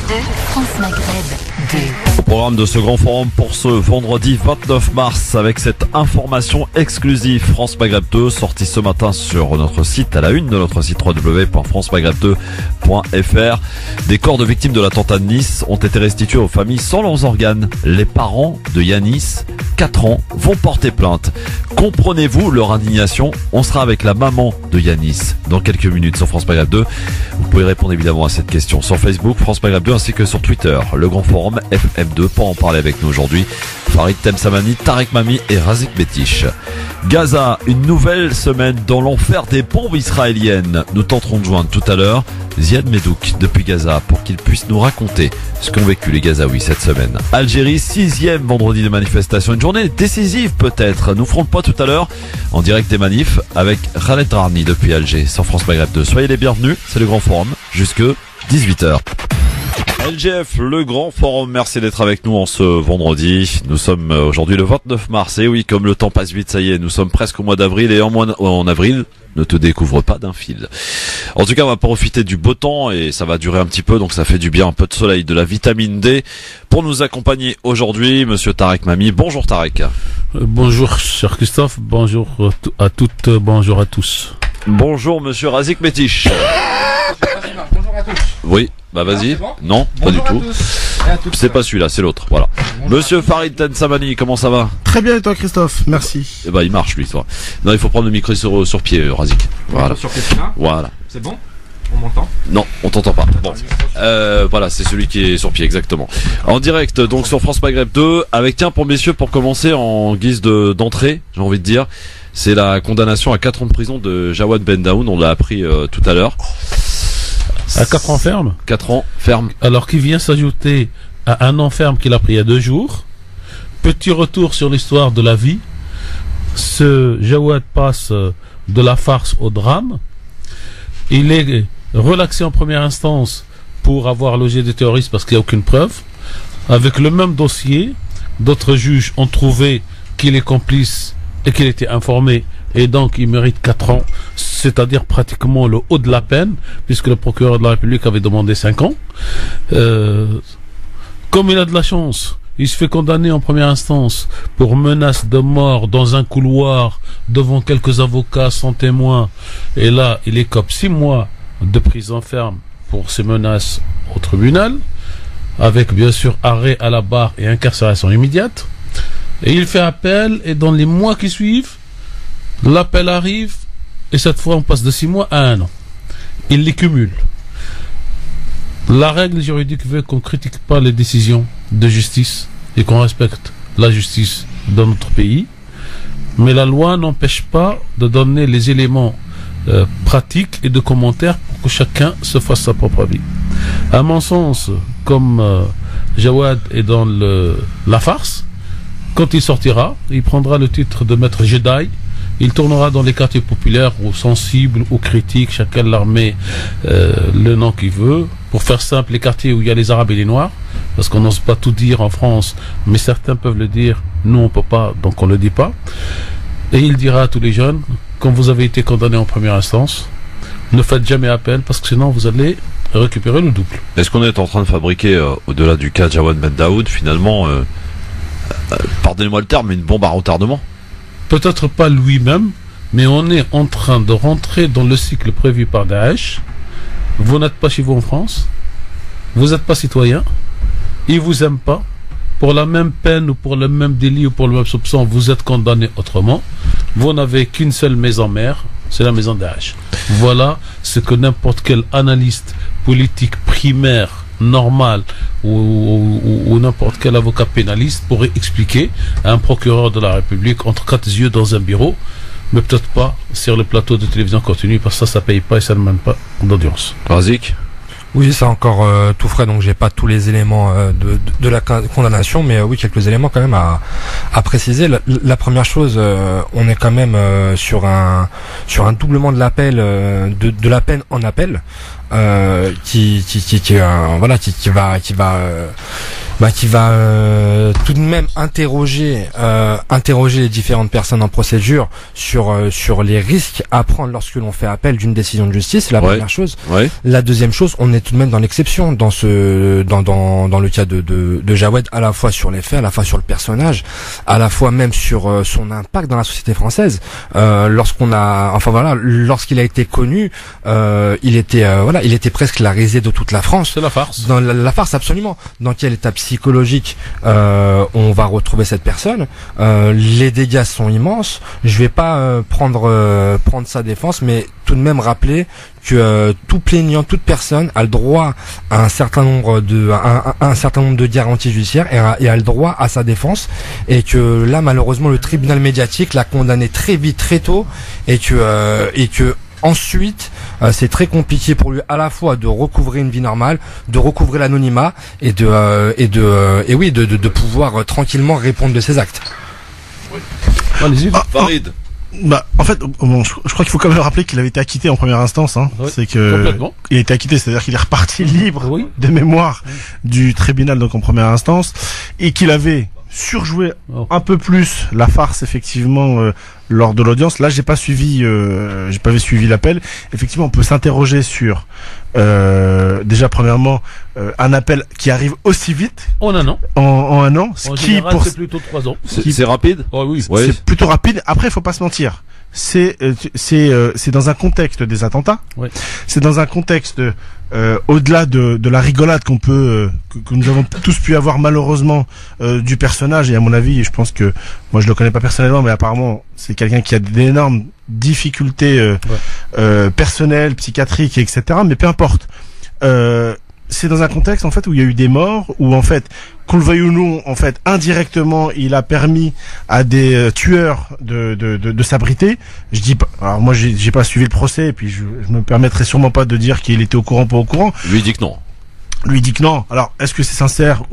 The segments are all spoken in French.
France Maghreb 2. Au programme de ce grand forum pour ce vendredi 29 mars avec cette information exclusive France Maghreb 2 sortie ce matin sur notre site à la une de notre site www.francemaghreb2.fr. Des corps de victimes de l'attentat de Nice ont été restitués aux familles sans leurs organes. Les parents de Yanis, 4 ans, vont porter plainte. Comprenez-vous leur indignation? On sera avec la maman de Yanis dans quelques minutes sur France Maghreb 2. Vous pouvez répondre évidemment à cette question sur Facebook, France Maghreb 2 ainsi que sur Twitter. Le grand forum FM2 pour en parler avec nous aujourd'hui. Farid Temsamani, Tarek Mami et Razik Betish. Gaza, une nouvelle semaine dans l'enfer des bombes israéliennes. Nous tenterons de joindre tout à l'heure Ziad Medouk depuis Gaza pour qu'il puisse nous raconter ce qu'ont vécu les Gazaouis cette semaine. Algérie, 6e vendredi de manifestation. Une journée décisive peut-être. Nous ferons le point tout à l'heure en direct des manifs avec Khaled Rarni depuis Alger sur France Maghreb 2. Soyez les bienvenus, c'est le grand forum jusque 18h. LGF, le grand forum, merci d'être avec nous en ce vendredi. Nous sommes aujourd'hui le 29 mars. Et oui, comme le temps passe vite, ça y est, nous sommes presque au mois d'avril. Et en avril, ne te découvre pas d'un fil. En tout cas, on va profiter du beau temps et ça va durer un petit peu. Donc ça fait du bien, un peu de soleil, de la vitamine D. Pour nous accompagner aujourd'hui, monsieur Tarek Mami. Bonjour Tarek. Bonjour cher Christophe, bonjour à toutes, bonjour à tous. Bonjour monsieur Razik Betish. Bonjour à tous. Oui, bah vas-y. Bon non, bonjour pas du tout. C'est pas celui-là, c'est l'autre. Voilà. Monsieur Farid Temsamani, comment ça va? Très bien et toi Christophe, merci. Eh ben il marche lui, toi. Non, il faut prendre le micro sur pied, Razik. Voilà. Sur Christina. Voilà. C'est bon? On m'entend? Non, on t'entend pas. Bon. Voilà, c'est celui qui est sur pied, exactement. En direct, donc sur France Maghreb 2, avec tiens pour messieurs, pour commencer en guise d'entrée, j'ai envie de dire, c'est la condamnation à 4 ans de prison de Jawad Ben Daoun, on l'a appris tout à l'heure. À 4 ans ferme? 4 ans ferme. Alors qu'il vient s'ajouter à 1 an ferme qu'il a pris il y a 2 jours. Petit retour sur l'histoire de la vie. Ce Jawad passe de la farce au drame. Il est relaxé en première instance pour avoir logé des terroristes parce qu'il n'y a aucune preuve. Avec le même dossier, d'autres juges ont trouvé qu'il est complice et qu'il était informé et donc il mérite 4 ans, c'est-à-dire pratiquement le haut de la peine, puisque le procureur de la République avait demandé 5 ans. Comme il a de la chance, il se fait condamner en première instance pour menace de mort dans un couloir devant quelques avocats sans témoins, et là il écope 6 mois de prison ferme pour ces menaces au tribunal, avec bien sûr arrêt à la barre et incarcération immédiate. Et il fait appel, et dans les mois qui suivent, l'appel arrive, et cette fois on passe de 6 mois à 1 an. Il les cumule. La règle juridique veut qu'on ne critique pas les décisions de justice et qu'on respecte la justice dans notre pays, mais la loi n'empêche pas de donner les éléments pratiques et de commentaires pour que chacun se fasse sa propre avis. À mon sens, comme Jawad est dans la farce, quand il sortira, il prendra le titre de maître Jedi. Il tournera dans les quartiers populaires ou sensibles ou critiques, chacun leur met le nom qu'il veut. Pour faire simple, les quartiers où il y a les Arabes et les Noirs, parce qu'on n'ose pas tout dire en France, mais certains peuvent le dire, nous on peut pas, donc on le dit pas. Et il dira à tous les jeunes, quand vous avez été condamné en première instance, ne faites jamais appel, parce que sinon vous allez récupérer le double. Est-ce qu'on est en train de fabriquer, au-delà du cas Jawad Ben Daoud, finalement, pardonnez-moi le terme, mais une bombe à retardement? Peut-être pas lui-même, mais on est en train de rentrer dans le cycle prévu par Daesh. Vous n'êtes pas chez vous en France, vous n'êtes pas citoyen, ils vous aiment pas, pour la même peine ou pour le même délit ou pour le même soupçon, vous êtes condamné autrement. Vous n'avez qu'une seule maison mère, c'est la maison Daesh. Voilà ce que n'importe quel analyste politique primaire normal ou n'importe quel avocat pénaliste pourrait expliquer à un procureur de la République entre 4 yeux dans un bureau, mais peut-être pas sur le plateau de télévision continue, parce que ça paye pas et ça ne mène pas d'audience. Razik? Oui, c'est encore tout frais, donc j'ai pas tous les éléments de la condamnation, mais oui, quelques éléments quand même à préciser. La première chose, on est quand même sur un doublement de l'appel, de la peine en appel, qui va qui va tout de même interroger les différentes personnes en procédure sur les risques à prendre lorsque l'on fait appel d'une décision de justice. C'est la première chose. Ouais. La deuxième chose, on est tout de même dans l'exception dans le cas de Jawed, à la fois sur les faits, à la fois sur le personnage, à la fois même sur son impact dans la société française. Lorsqu'il a été connu, il était presque la risée de toute la France. C'est la farce. Dans la farce, absolument. Dans quel état psychologique on va retrouver cette personne? Les dégâts sont immenses. Je vais pas prendre sa défense, mais tout de même rappeler que tout plaignant, toute personne a le droit à un certain nombre de garanties judiciaires et a le droit à sa défense, et que là malheureusement le tribunal médiatique l'a condamné très vite, très tôt, et que ensuite, c'est très compliqué pour lui à la fois de recouvrer une vie normale, de recouvrer l'anonymat et de pouvoir tranquillement répondre de ses actes. Oui. Allez-y, Farid. En fait, je crois qu'il faut quand même rappeler qu'il avait été acquitté en première instance. Oui, c'est que il a été acquitté, c'est-à-dire qu'il est reparti libre de mémoire du tribunal, donc en première instance, et qu'il avait surjoué un peu plus la farce effectivement lors de l'audience. Là, j'ai pas suivi l'appel. Effectivement, on peut s'interroger sur déjà premièrement un appel qui arrive aussi vite en un an. En un an, en général, c'est plutôt 3 ans. C'est rapide. Oh, oui. C'est plutôt rapide. Après, il faut pas se mentir. C'est dans un contexte des attentats. Ouais. C'est dans un contexte au-delà de la rigolade que nous avons tous pu avoir malheureusement du personnage, et à mon avis, je pense que moi je le connais pas personnellement, mais apparemment c'est quelqu'un qui a d'énormes difficultés personnelles, psychiatriques, etc. Mais peu importe. C'est dans un contexte en fait où il y a eu des morts, où en fait, qu'on le veuille ou non, en fait, indirectement, il a permis à des tueurs de s'abriter. Je dis pas, alors moi j'ai pas suivi le procès, et puis je me permettrai sûrement pas de dire qu'il était au courant, pas au courant. Lui dit que non. Lui dit que non. Alors, est-ce que c'est sincère?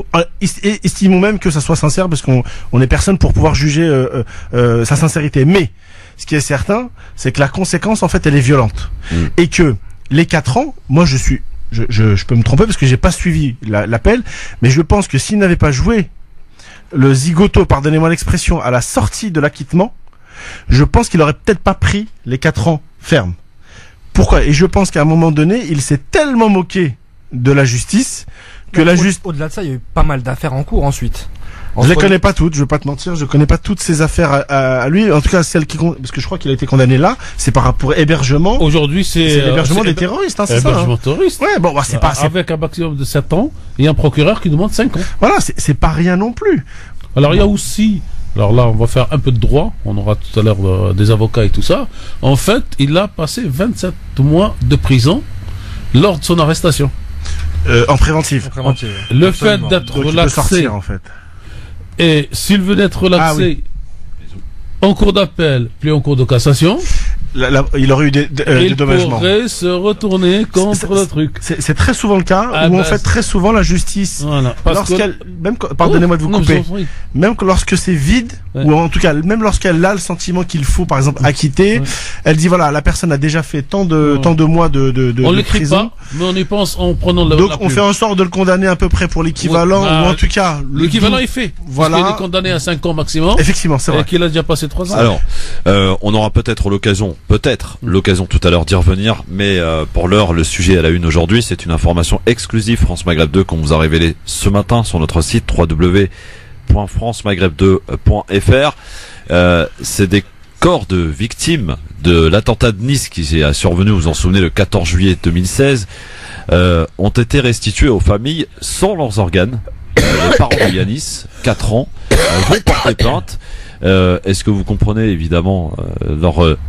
Estimons même que ça soit sincère, parce qu'on est personne pour pouvoir juger sa sincérité. Mais ce qui est certain, c'est que la conséquence, en fait, elle est violente, et que les 4 ans, moi je peux me tromper parce que j'ai pas suivi l'appel, mais je pense que s'il n'avait pas joué le zigoto, pardonnez-moi l'expression, à la sortie de l'acquittement, je pense qu'il aurait peut-être pas pris les 4 ans fermes. Pourquoi? Et je pense qu'à un moment donné, il s'est tellement moqué de la justice que au-delà de ça, il y a eu pas mal d'affaires en cours ensuite. Je les connais pas toutes, je veux pas te mentir, je connais pas toutes ces affaires à lui, en tout cas celles parce que je crois qu'il a été condamné là, c'est par rapport à hébergement. Aujourd'hui, c'est l'hébergement des terroristes, c'est ça. Hébergement terroriste. Ouais, bon, c'est pas, avec un maximum de 7 ans, et un procureur qui demande 5 ans. Voilà, c'est pas rien non plus. Alors, il y a aussi, alors là, on va faire un peu de droit, on aura tout à l'heure des avocats et tout ça. En fait, il a passé 27 mois de prison lors de son arrestation. En préventive. Le fait d'être relaxé, en fait. Et s'il veut être relaxé en cours d'appel, puis en cours de cassation, il aurait eu des dédommagements. Il pourrait se retourner contre le truc. C'est très souvent le cas, où en fait très souvent la justice, pardonnez-moi de vous couper, même lorsque c'est vide, ou en tout cas même lorsqu'elle a le sentiment qu'il faut par exemple acquitter, elle dit voilà, la personne a déjà fait tant de mois de on l'écrit prison. Pas, mais on y pense en prenant donc on fait en sorte de le condamner à peu près pour l'équivalent, ou en tout cas l'équivalent est fait. Voilà. Parce qu'il est condamné à 5 ans maximum. Effectivement, c'est vrai. Et qu'il a déjà passé 3 ans. Alors, on aura peut-être l'occasion tout à l'heure d'y revenir, mais pour l'heure, le sujet à la une aujourd'hui, c'est une information exclusive France Maghreb 2 qu'on vous a révélée ce matin sur notre site www.francemaghreb2.fr. C'est des corps de victimes de l'attentat de Nice qui a survenu, vous en souvenez, le 14 juillet 2016, ont été restitués aux familles sans leurs organes. Les parents de Yanis, 4 ans, vont porter plainte. Est-ce que vous comprenez évidemment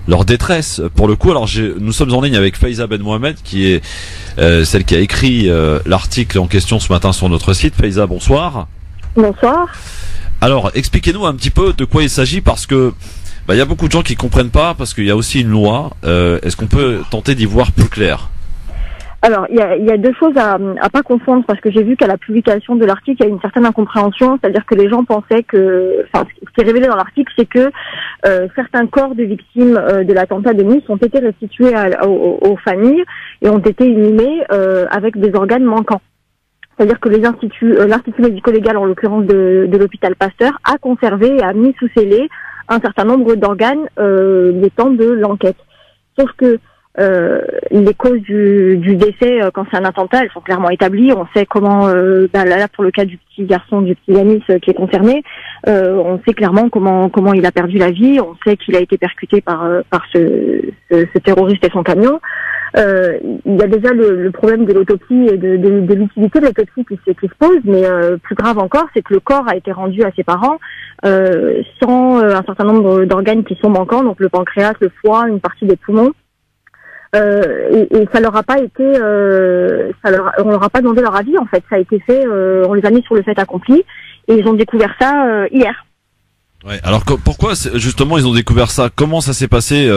leur détresse pour le coup? Alors nous sommes en ligne avec Faiza Ben Mohamed, qui est celle qui a écrit l'article en question ce matin sur notre site. Faiza, bonsoir. Bonsoir. Alors expliquez-nous un petit peu de quoi il s'agit, parce que il y a beaucoup de gens qui comprennent pas, parce qu'il y a aussi une loi. Est-ce qu'on peut tenter d'y voir plus clair? Alors, il y a 2 choses à pas confondre, parce que j'ai vu qu'à la publication de l'article, il y a une certaine incompréhension, c'est-à-dire que les gens pensaient ce qui est révélé dans l'article, c'est que certains corps de victimes de l'attentat de Nice ont été restitués aux familles et ont été inhumés avec des organes manquants. C'est-à-dire que l'Institut médico-légal, en l'occurrence de l'hôpital Pasteur, a conservé et a mis sous scellé un certain nombre d'organes le temps de l'enquête. Sauf que les causes du décès, quand c'est un attentat, elles sont clairement établies. On sait comment, là pour le cas du petit garçon, du petit Yanis qui est concerné, on sait clairement comment il a perdu la vie. On sait qu'il a été percuté par ce terroriste et son camion. Il y a déjà le problème de l'autopsie et de l'utilité de l'autopsie qui se pose, mais plus grave encore, c'est que le corps a été rendu à ses parents sans un certain nombre d'organes qui sont manquants, donc le pancréas, le foie, une partie des poumons. Et ça leur a pas été, on leur a pas demandé leur avis en fait. Ça a été fait, on les a mis sur le fait accompli et ils ont découvert ça hier. Ouais. Alors pourquoi justement ils ont découvert ça? Comment ça s'est passé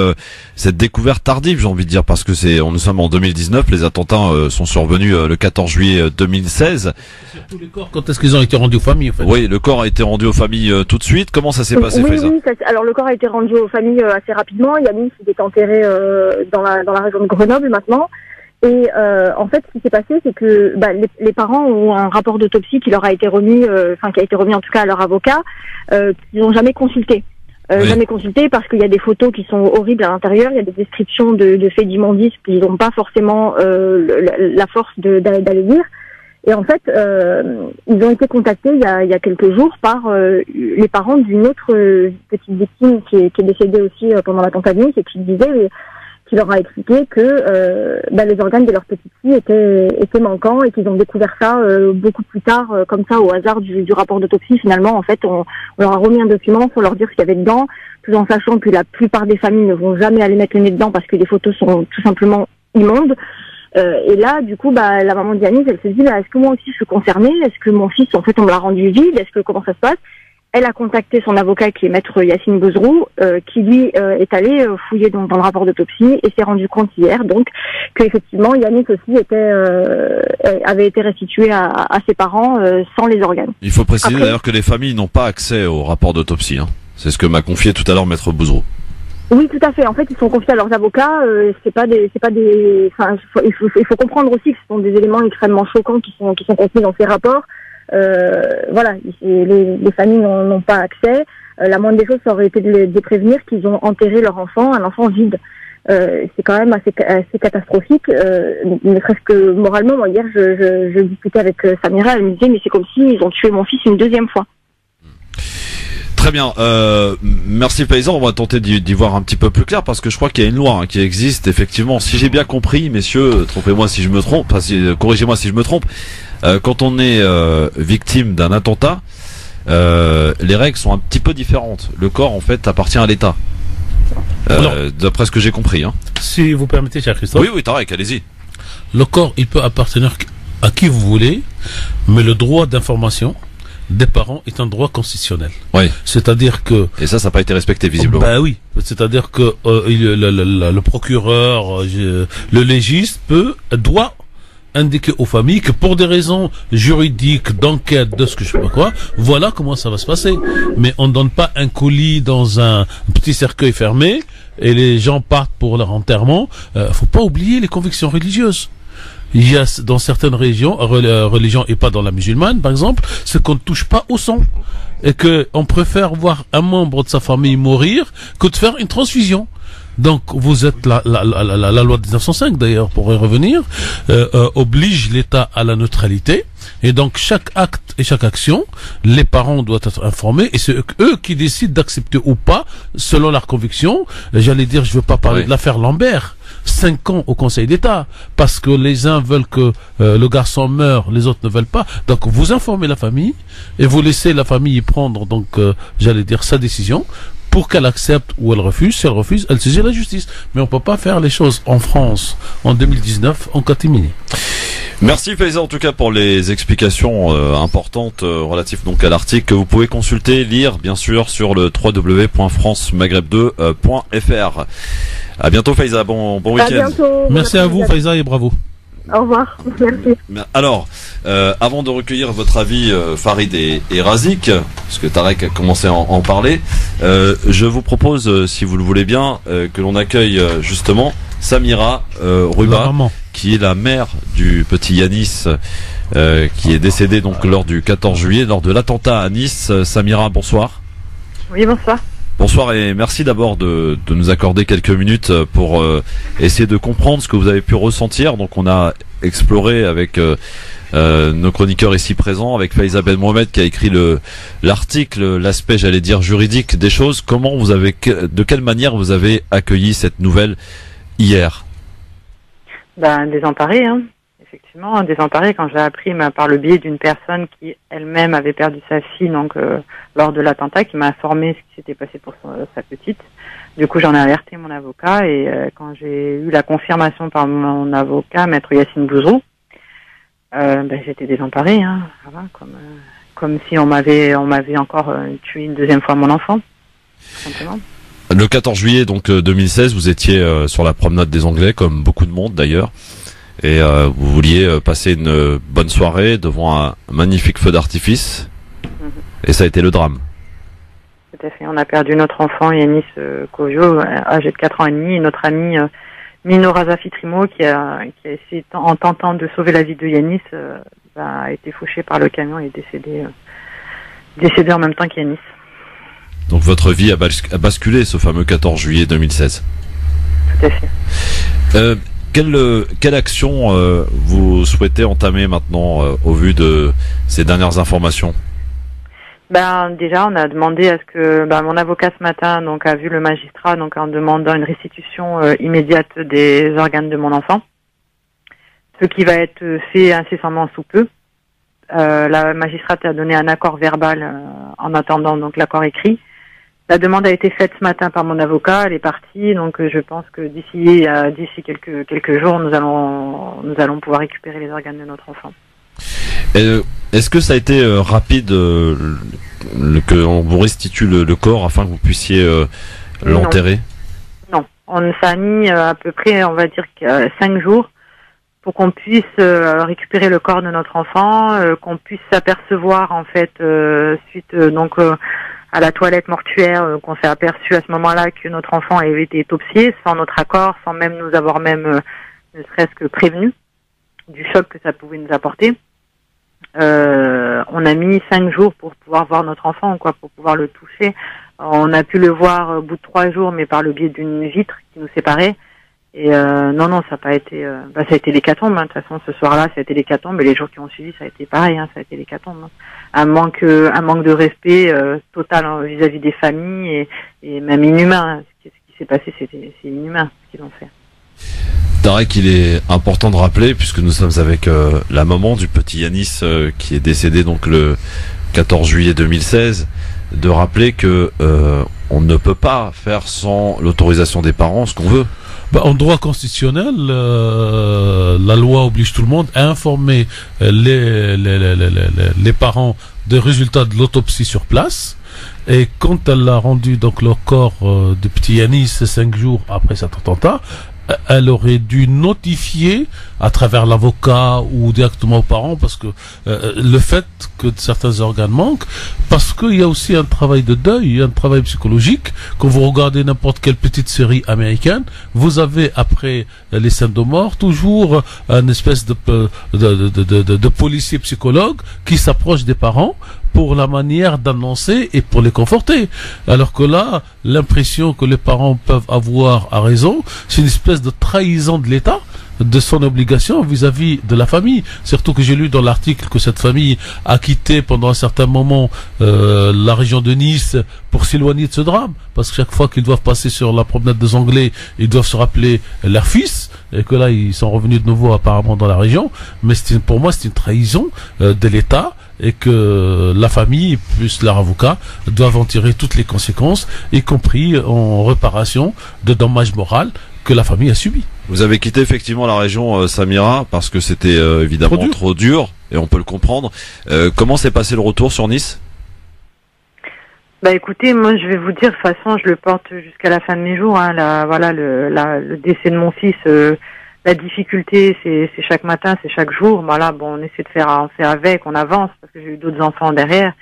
cette découverte tardive, j'ai envie de dire, parce que nous sommes en 2019, les attentats sont survenus le 14 juillet 2016. Surtout les corps, quand est-ce qu'ils ont été rendus aux familles en fait? Oui, le corps a été rendu aux familles tout de suite. Comment ça s'est passé, Faiza? Oui, alors le corps a été rendu aux familles assez rapidement. Yanis est enterré dans la région de Grenoble maintenant. Et en fait, ce qui s'est passé, c'est que les parents ont un rapport d'autopsie qui leur a été remis, qui a été remis en tout cas à leur avocat, qu'ils n'ont jamais consulté. Oui. Jamais consulté parce qu'il y a des photos qui sont horribles à l'intérieur, il y a des descriptions de faits d'immondices qu'ils n'ont pas forcément la force d'aller lire. Et en fait, ils ont été contactés il y a quelques jours par les parents d'une autre petite victime qui est décédée aussi pendant l'attentat de Nice et qui disait qui leur a expliqué que les organes de leur petite fille étaient manquants et qu'ils ont découvert ça beaucoup plus tard, comme ça au hasard du rapport d'autopsie. Finalement, en fait, on leur a remis un document pour leur dire ce qu'il y avait dedans, tout en sachant que la plupart des familles ne vont jamais aller mettre le nez dedans parce que les photos sont tout simplement immondes. Et là, du coup, la maman de Yanis, elle se dit, est-ce que moi aussi je suis concernée? Est-ce que mon fils, en fait, on me l'a rendu vide? Est-ce que comment ça se passe? Elle a contacté son avocat qui est maître Yacine Bozrou, qui lui est allé fouiller dans le rapport d'autopsie et s'est rendu compte hier donc qu'effectivement Yanis aussi avait été restitué à ses parents sans les organes. Il faut préciser d'ailleurs que les familles n'ont pas accès au rapport d'autopsie. Hein. C'est ce que m'a confié tout à l'heure maître Bozrou. Oui, tout à fait. En fait, ils sont confiés à leurs avocats. Il faut comprendre aussi que ce sont des éléments extrêmement choquants qui sont contenus dans ces rapports. Les familles n'ont pas accès. La moindre des choses, ça aurait été de les prévenir qu'ils ont enterré leur enfant, un enfant vide. C'est quand même assez catastrophique. Ne serait-ce que moralement, moi hier, je discutais avec Samira, elle me disait mais c'est comme s'ils ont tué mon fils une deuxième fois. Très bien, merci Paysan, on va tenter d'y voir un petit peu plus clair parce que je crois qu'il y a une loi qui existe effectivement. Si j'ai bien compris, messieurs, trompez-moi si je me trompe, corrigez-moi si je me trompe. Quand on est victime d'un attentat, les règles sont un petit peu différentes. Le corps, en fait, appartient à l'État. D'après ce que j'ai compris. Hein. Si vous permettez, cher Christophe. Oui, Tarek, allez-y. Le corps, il peut appartenir à qui vous voulez, mais le droit d'information des parents est un droit constitutionnel. Oui. C'est-à-dire que... Et ça n'a pas été respecté, visiblement. Oui. C'est-à-dire que le procureur, le légiste doit indiquer aux familles que pour des raisons juridiques, d'enquête, de ce que je sais pas quoi, voilà comment ça va se passer. Mais on ne donne pas un colis dans un petit cercueil fermé et les gens partent pour leur enterrement. Faut pas oublier les convictions religieuses. Il y a dans certaines régions, religion et pas dans la musulmane par exemple, c'est qu'on ne touche pas au sang et que on préfère voir un membre de sa famille mourir que de faire une transfusion. Donc vous êtes la loi de 1905 d'ailleurs pour y revenir oblige l'État à la neutralité et donc chaque acte et chaque action les parents doivent être informés et c'est eux qui décident d'accepter ou pas selon leur conviction. J'allais dire, je veux pas parler de l'affaire Lambert. 5 ans au Conseil d'État parce que les uns veulent que le garçon meure, les autres ne veulent pas. Donc vous informez la famille et vous laissez la famille prendre donc j'allais dire sa décision pour qu'elle accepte ou elle refuse. Si elle refuse, elle saisit la justice. Mais on peut pas faire les choses en France en 2019 en catimini. Merci Faiza en tout cas pour les explications importantes relatives donc à l'article que vous pouvez consulter, lire bien sûr sur le www.francemaghreb2.fr. À bientôt Faiza, bon week-end. Bientôt, merci à vous Faiza et bravo. Au revoir, merci. Alors, avant de recueillir votre avis Farid et Razik, parce que Tarek a commencé à en parler, je vous propose, si vous le voulez bien, que l'on accueille justement Samira Ruba, qui est la mère du petit Yanis, qui est décédé donc lors du 14 juillet, lors de l'attentat à Nice. Samira, bonsoir. Oui, bonsoir. Bonsoir et merci d'abord de nous accorder quelques minutes pour essayer de comprendre ce que vous avez pu ressentir. Donc on a exploré avec nos chroniqueurs ici présents, avec Faiza Ben Mohamed qui a écrit l'article, l'aspect, j'allais dire, juridique des choses. De quelle manière vous avez accueilli cette nouvelle hier? Désemparé, hein. Effectivement, désemparé quand j'ai appris par le biais d'une personne qui elle-même avait perdu sa fille lors de l'attentat, qui m'a informé ce qui s'était passé pour sa petite. Du coup, j'en ai alerté mon avocat et quand j'ai eu la confirmation par mon avocat, maître Yacine Bouzrou, j'étais désemparée, hein, voilà, comme si on m'avait encore tué une deuxième fois mon enfant, tout simplement. Le 14 juillet donc 2016, vous étiez sur la promenade des Anglais, comme beaucoup de monde d'ailleurs, et vous vouliez passer une bonne soirée devant un magnifique feu d'artifice, et ça a été le drame. Tout à fait. On a perdu notre enfant Yanis Kojo, âgé de 4 ans et demi, et notre ami Mino Razafitrimo, qui a essayé, en tentant de sauver la vie de Yanis, a été fauché par le camion et est décédé en même temps qu'Yanis. Donc votre vie a basculé ce fameux 14 juillet 2016. Tout à fait. Quelle action vous souhaitez entamer maintenant au vu de ces dernières informations? Déjà, on a demandé à ce que mon avocat ce matin a vu le magistrat en demandant une restitution immédiate des organes de mon enfant, ce qui va être fait incessamment sous peu. La magistrate a donné un accord verbal en attendant l'accord écrit. La demande a été faite ce matin par mon avocat, elle est partie, je pense que d'ici quelques jours, nous allons pouvoir récupérer les organes de notre enfant. Est-ce que ça a été rapide qu'on vous restitue le corps afin que vous puissiez l'enterrer? Non, ça a mis à peu près, on va dire, 5 jours pour qu'on puisse récupérer le corps de notre enfant, qu'on puisse s'apercevoir en fait suite à la toilette mortuaire, qu'on s'est aperçu à ce moment-là que notre enfant avait été autopsié sans notre accord, sans même nous avoir ne serait-ce que prévenu du choc que ça pouvait nous apporter. On a mis 5 jours pour pouvoir voir notre enfant, pour pouvoir le toucher. On a pu le voir au bout de 3 jours, mais par le biais d'une vitre qui nous séparait. Et non, ça n'a pas été. Ça a été l'hécatombe. De toute façon, ce soir-là, ça a été l'hécatombe. Et les jours qui ont suivi, ça a été pareil. Ça a été l'hécatombe. Un manque de respect total vis-à-vis des familles et même inhumain. Ce qui s'est passé, c'est inhumain ce qu'ils ont fait. Tarek, il est important de rappeler, puisque nous sommes avec la maman du petit Yanis qui est décédé le 14 juillet 2016, de rappeler que on ne peut pas faire sans l'autorisation des parents ce qu'on veut. En droit constitutionnel, la loi oblige tout le monde à informer les parents des résultats de l'autopsie sur place. Et quand elle a rendu le corps du petit Yanis 5 jours après cet attentat, elle aurait dû notifier à travers l'avocat ou directement aux parents, parce que le fait que certains organes manquent, parce qu'il y a aussi un travail de deuil, un travail psychologique. Quand vous regardez n'importe quelle petite série américaine, vous avez après les scènes de mort toujours une espèce de policier psychologue qui s'approche des parents pour la manière d'annoncer et pour les conforter. Alors que là, l'impression que les parents peuvent avoir à raison, c'est une espèce de trahison de l'État, de son obligation vis-à-vis de la famille. Surtout que j'ai lu dans l'article que cette famille a quitté pendant un certain moment la région de Nice pour s'éloigner de ce drame. Parce que chaque fois qu'ils doivent passer sur la promenade des Anglais, ils doivent se rappeler leur fils, et que là, ils sont revenus de nouveau apparemment dans la région. Mais pour moi, c'est une trahison de l'État, et que la famille plus leur avocat doivent en tirer toutes les conséquences, y compris en réparation de dommages moraux que la famille a subi. Vous avez quitté effectivement la région, Samira, parce que c'était évidemment trop dur, et on peut le comprendre. Comment s'est passé le retour sur Nice? Écoutez, moi je vais vous dire, de toute façon je le porte jusqu'à la fin de mes jours. Le décès de mon fils, la difficulté c'est chaque matin, c'est chaque jour. On essaie de faire avec, on avance, parce que j'ai eu d'autres enfants derrière,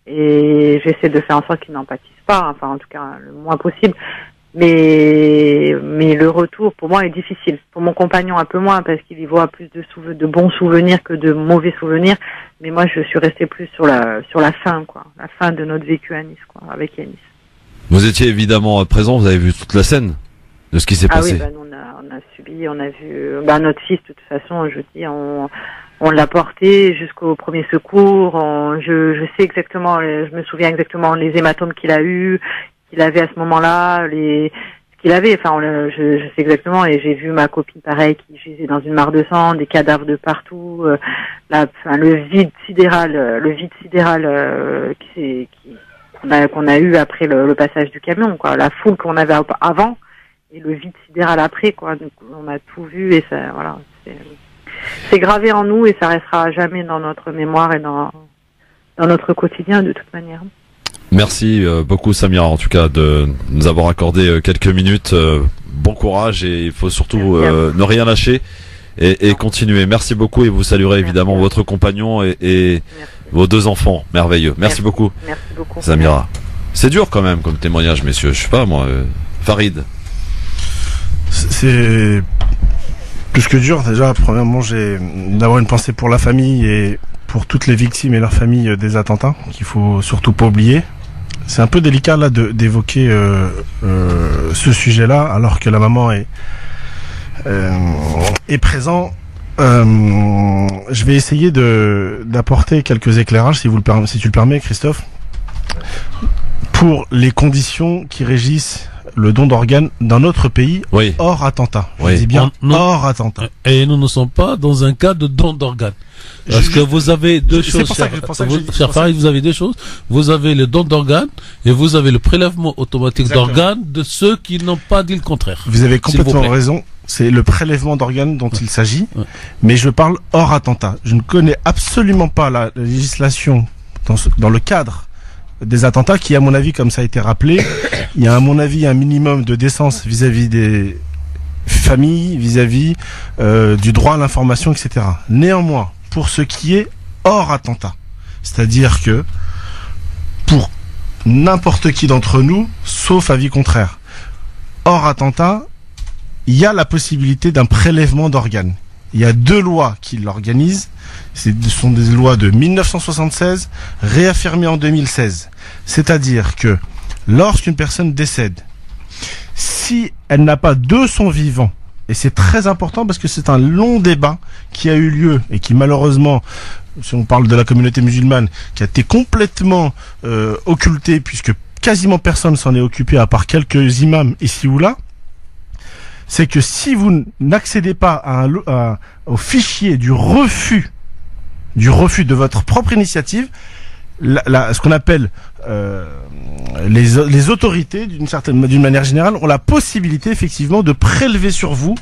et j'essaie de faire en sorte qu'ils n'en pâtissent pas, en tout cas le moins possible. Mais le retour pour moi est difficile. Pour mon compagnon un peu moins parce qu'il y voit plus de bons souvenirs que de mauvais souvenirs. Mais moi je suis restée plus sur la fin quoi, la fin de notre vécu à Nice quoi, avec Yanis. Vous étiez évidemment présent, vous avez vu toute la scène de ce qui s'est passé. Oui, nous on a subi, on a vu notre fils de toute façon, je dis on l'a porté jusqu'au premier secours, je sais exactement, je me souviens exactement les hématomes qu'il a eu, qu'il avait à ce moment-là, ce qu'il avait, enfin je sais exactement, et j'ai vu ma copine pareil qui gisait dans une mare de sang, des cadavres de partout, le vide sidéral qu'on a eu après le passage du camion quoi, la foule qu'on avait avant et le vide sidéral après quoi, donc on a tout vu et ça voilà, c'est gravé en nous et ça restera à jamais dans notre mémoire et dans notre quotidien de toute manière. Merci beaucoup Samira en tout cas de nous avoir accordé quelques minutes. Bon courage et il faut surtout ne rien lâcher et continuer. Merci beaucoup et vous saluerez évidemment votre compagnon et vos 2 enfants merveilleux. Merci beaucoup. Merci beaucoup Samira. C'est dur quand même comme témoignage messieurs, je sais pas moi. Farid. C'est plus que dur. Déjà premièrement j'ai d'avoir une pensée pour la famille et pour toutes les victimes et leurs familles des attentats qu'il faut surtout pas oublier. C'est un peu délicat là d'évoquer ce sujet-là alors que la maman est présent. Je vais essayer d'apporter quelques éclairages si tu le permets Christophe pour les conditions qui régissent le don d'organes dans notre pays hors attentat. Je dis bien hors attentat. Et nous ne sommes pas dans un cas de don d'organes. Parce que vous avez deux choses, cher Farid, vous avez deux choses. Vous avez le don d'organes et vous avez le prélèvement automatique d'organes de ceux qui n'ont pas dit le contraire. Vous avez complètement raison. C'est le prélèvement d'organes dont il s'agit. Mais je parle hors attentat. Je ne connais absolument pas la législation dans le cadre des attentats qui, à mon avis, comme ça a été rappelé, il y a à mon avis un minimum de décence vis-à-vis des familles, vis-à-vis du droit à l'information, etc. Néanmoins, pour ce qui est hors attentat, c'est-à-dire que pour n'importe qui d'entre nous, sauf avis contraire, hors attentat, il y a la possibilité d'un prélèvement d'organes. Il y a 2 lois qui l'organisent. Ce sont des lois de 1976, réaffirmées en 2016. C'est-à-dire que lorsqu'une personne décède, si elle n'a pas de son vivant, et c'est très important parce que c'est un long débat qui a eu lieu et qui malheureusement, si on parle de la communauté musulmane, qui a été complètement occulté puisque quasiment personne s'en est occupé à part quelques imams ici ou là, c'est que si vous n'accédez pas au fichier du refus de votre propre initiative, ce qu'on appelle les autorités, d'une manière générale, ont la possibilité effectivement de prélever sur vous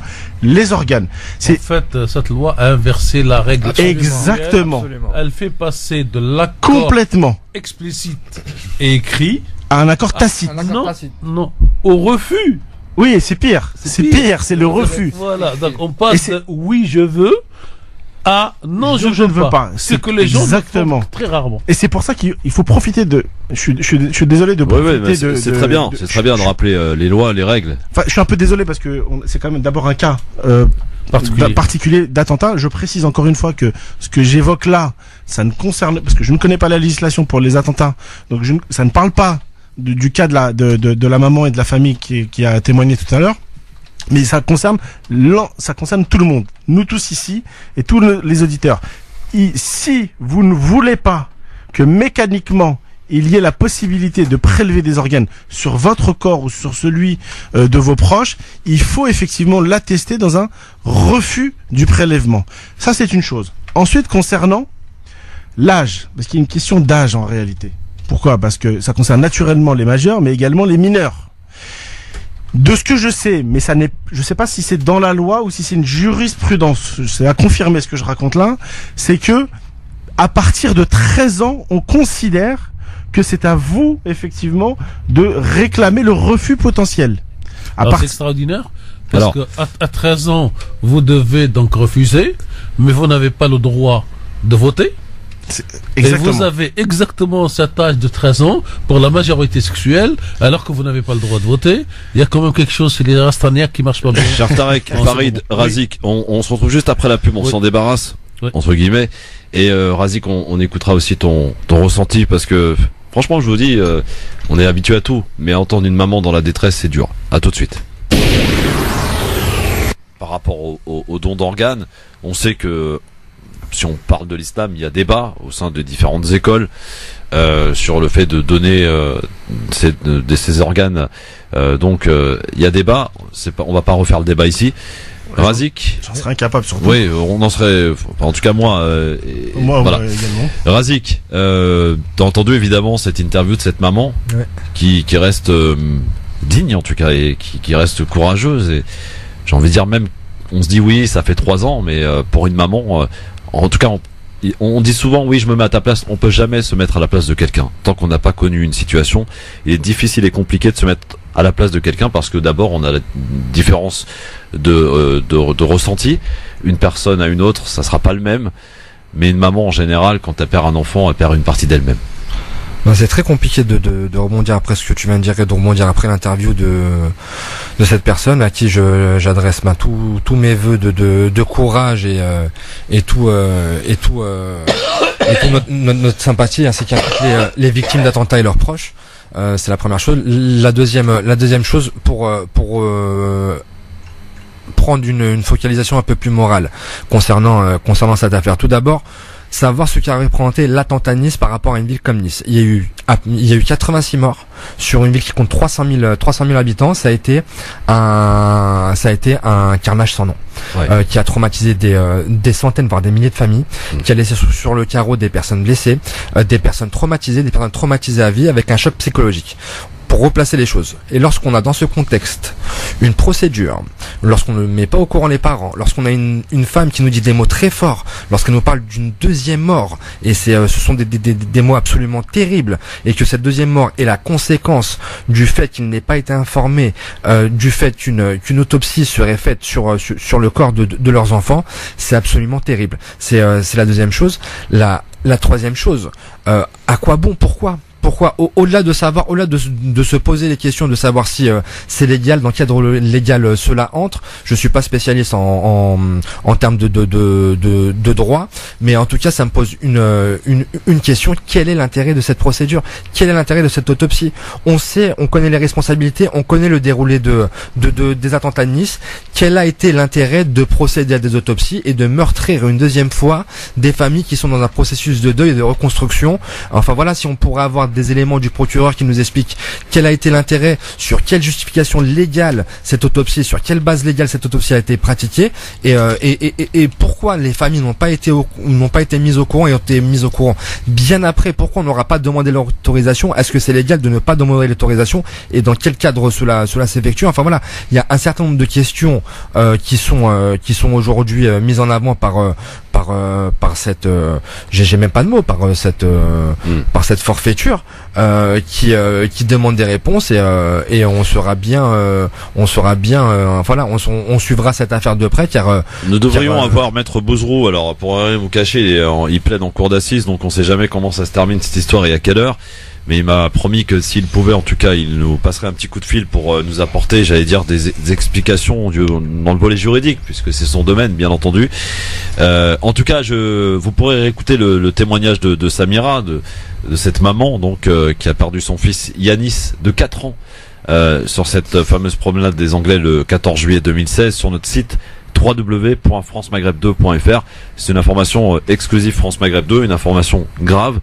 les organes. En fait, cette loi a inversé la règle. Exactement. Elle fait passer de l'accord complètement explicite et écrit à un accord tacite. Non, au refus. Oui, c'est pire. C'est pire, c'est le refus. Voilà, donc on passe de oui je veux à non je ne veux pas. C'est que les gens exactement font très rarement. Et c'est pour ça qu'il faut profiter de. Je suis désolé de profiter de. C'est très bien. C'est très bien de rappeler les lois, les règles. Enfin, je suis un peu désolé parce que c'est quand même d'abord un cas particulier d'attentat. Je précise encore une fois que ce que j'évoque là, ça ne concerne parce que je ne connais pas la législation pour les attentats, donc ça ne parle pas du cas de la maman et de la famille qui a témoigné tout à l'heure, mais ça concerne tout le monde, nous tous ici et tous les auditeurs. Si vous ne voulez pas que mécaniquement il y ait la possibilité de prélever des organes sur votre corps ou sur celui de vos proches, il faut effectivement l'attester dans un refus du prélèvement. Ça, c'est une chose. Ensuite, concernant l'âge, parce qu'il y a une question d'âge en réalité. Pourquoi ? Parce que ça concerne naturellement les majeurs, mais également les mineurs. De ce que je sais, mais je sais pas si c'est dans la loi ou si c'est une jurisprudence, c'est à confirmer ce que je raconte là, c'est que à partir de 13 ans, on considère que c'est à vous, effectivement, de réclamer le refus potentiel. C'est extraordinaire, parce que à 13 ans, vous devez donc refuser, mais vous n'avez pas le droit de voter. Et vous avez exactement cet âge de 13 ans pour la majorité sexuelle, alors que vous n'avez pas le droit de voter. Il y a quand même quelque chose chez les Rastaniaques qui marche pas bien. Cher Tarek, Farid, Razik, on se retrouve juste après la pub, on s'en débarrasse, entre guillemets. Et Razik, on écoutera aussi ton ressenti, parce que franchement, je vous dis, on est habitué à tout, mais entendre une maman dans la détresse, c'est dur. À tout de suite. Par rapport au don d'organes, on sait que si on parle de l'islam, il y a débat au sein de différentes écoles sur le fait de donner ces organes. Donc il y a débat. On va pas refaire le débat ici. Razik, j'en serais incapable surtout. Oui, on en serait. En tout cas moi. Moi voilà. Également. Razik, t'as entendu évidemment cette interview de cette maman qui reste digne en tout cas et qui reste courageuse, et j'ai envie de dire, même on se dit oui, ça fait 3 ans, mais pour une maman, en tout cas on dit souvent oui, je me mets à ta place. On peut jamais se mettre à la place de quelqu'un tant qu'on n'a pas connu une situation. Il est difficile et compliqué de se mettre à la place de quelqu'un, parce que d'abord on a la différence de ressenti. Une personne à une autre, ça sera pas le même, mais une maman en général, quand elle perd un enfant, elle perd une partie d'elle-même. C'est très compliqué de rebondir après ce que tu viens de dire et de rebondir après l'interview de cette personne à qui j'adresse tous mes vœux de courage et tout notre sympathie, ainsi qu'à toutes les victimes d'attentats et leurs proches. C'est la première chose. La deuxième chose, pour prendre une focalisation un peu plus morale concernant cette affaire. Tout d'abord, savoir ce qu'a représenté l'attentat de Nice par rapport à une ville comme Nice. Il y a eu 86 morts sur une ville qui compte 300 000 habitants. Ça a été un carnage sans nom, qui a traumatisé des centaines, voire des milliers de familles, qui a laissé sur le carreau des personnes blessées, des personnes traumatisées à vie, avec un choc psychologique. Pour replacer les choses. Et lorsqu'on a dans ce contexte une procédure, lorsqu'on ne met pas au courant les parents, lorsqu'on a une femme qui nous dit des mots très forts, lorsqu'elle nous parle d'une deuxième mort, et ce sont des mots absolument terribles, et que cette deuxième mort est la conséquence du fait qu'il n'ait pas été informé, du fait qu'une autopsie serait faite sur le corps de leurs enfants, c'est absolument terrible. C'est la deuxième chose. La troisième chose, à quoi bon, pourquoi, au-delà de savoir, au-delà de se poser les questions de savoir si c'est légal, dans quel cadre légal cela entre, je suis pas spécialiste en termes de droit, mais en tout cas ça me pose une question: quel est l'intérêt de cette procédure, quel est l'intérêt de cette autopsie? On connaît les responsabilités, on connaît le déroulé des attentats de Nice. Quel a été l'intérêt de procéder à des autopsies et de meurtrir une deuxième fois des familles qui sont dans un processus de deuil et de reconstruction? Enfin voilà, si on pourrait avoir des éléments du procureur qui nous expliquent quel a été l'intérêt, sur quelle justification légale cette autopsie, sur quelle base légale cette autopsie a été pratiquée, et pourquoi les familles n'ont pas été mises au courant et ont été mises au courant bien après. Pourquoi on n'aura pas demandé l'autorisation? Est-ce que c'est légal de ne pas demander l'autorisation, et dans quel cadre cela s'effectue? Enfin voilà, il y a un certain nombre de questions qui sont aujourd'hui mises en avant par cette j'ai même pas de mots, par cette forfaiture qui demande des réponses, et on suivra cette affaire de près, car nous devrions avoir Maître Bouzrou. Alors pour rien vous cacher, il plaide en cour d'assises, donc on sait jamais comment ça se termine cette histoire et à quelle heure. Mais il m'a promis que s'il pouvait, en tout cas, il nous passerait un petit coup de fil pour nous apporter, j'allais dire, des explications dans le volet juridique, puisque c'est son domaine, bien entendu. En tout cas, vous pourrez réécouter le témoignage de Samira, de cette maman, donc qui a perdu son fils Yanis de 4 ans sur cette fameuse promenade des Anglais le 14 juillet 2016 sur notre site www.francemaghreb2.fr. C'est une information exclusive France Maghreb 2, une information grave,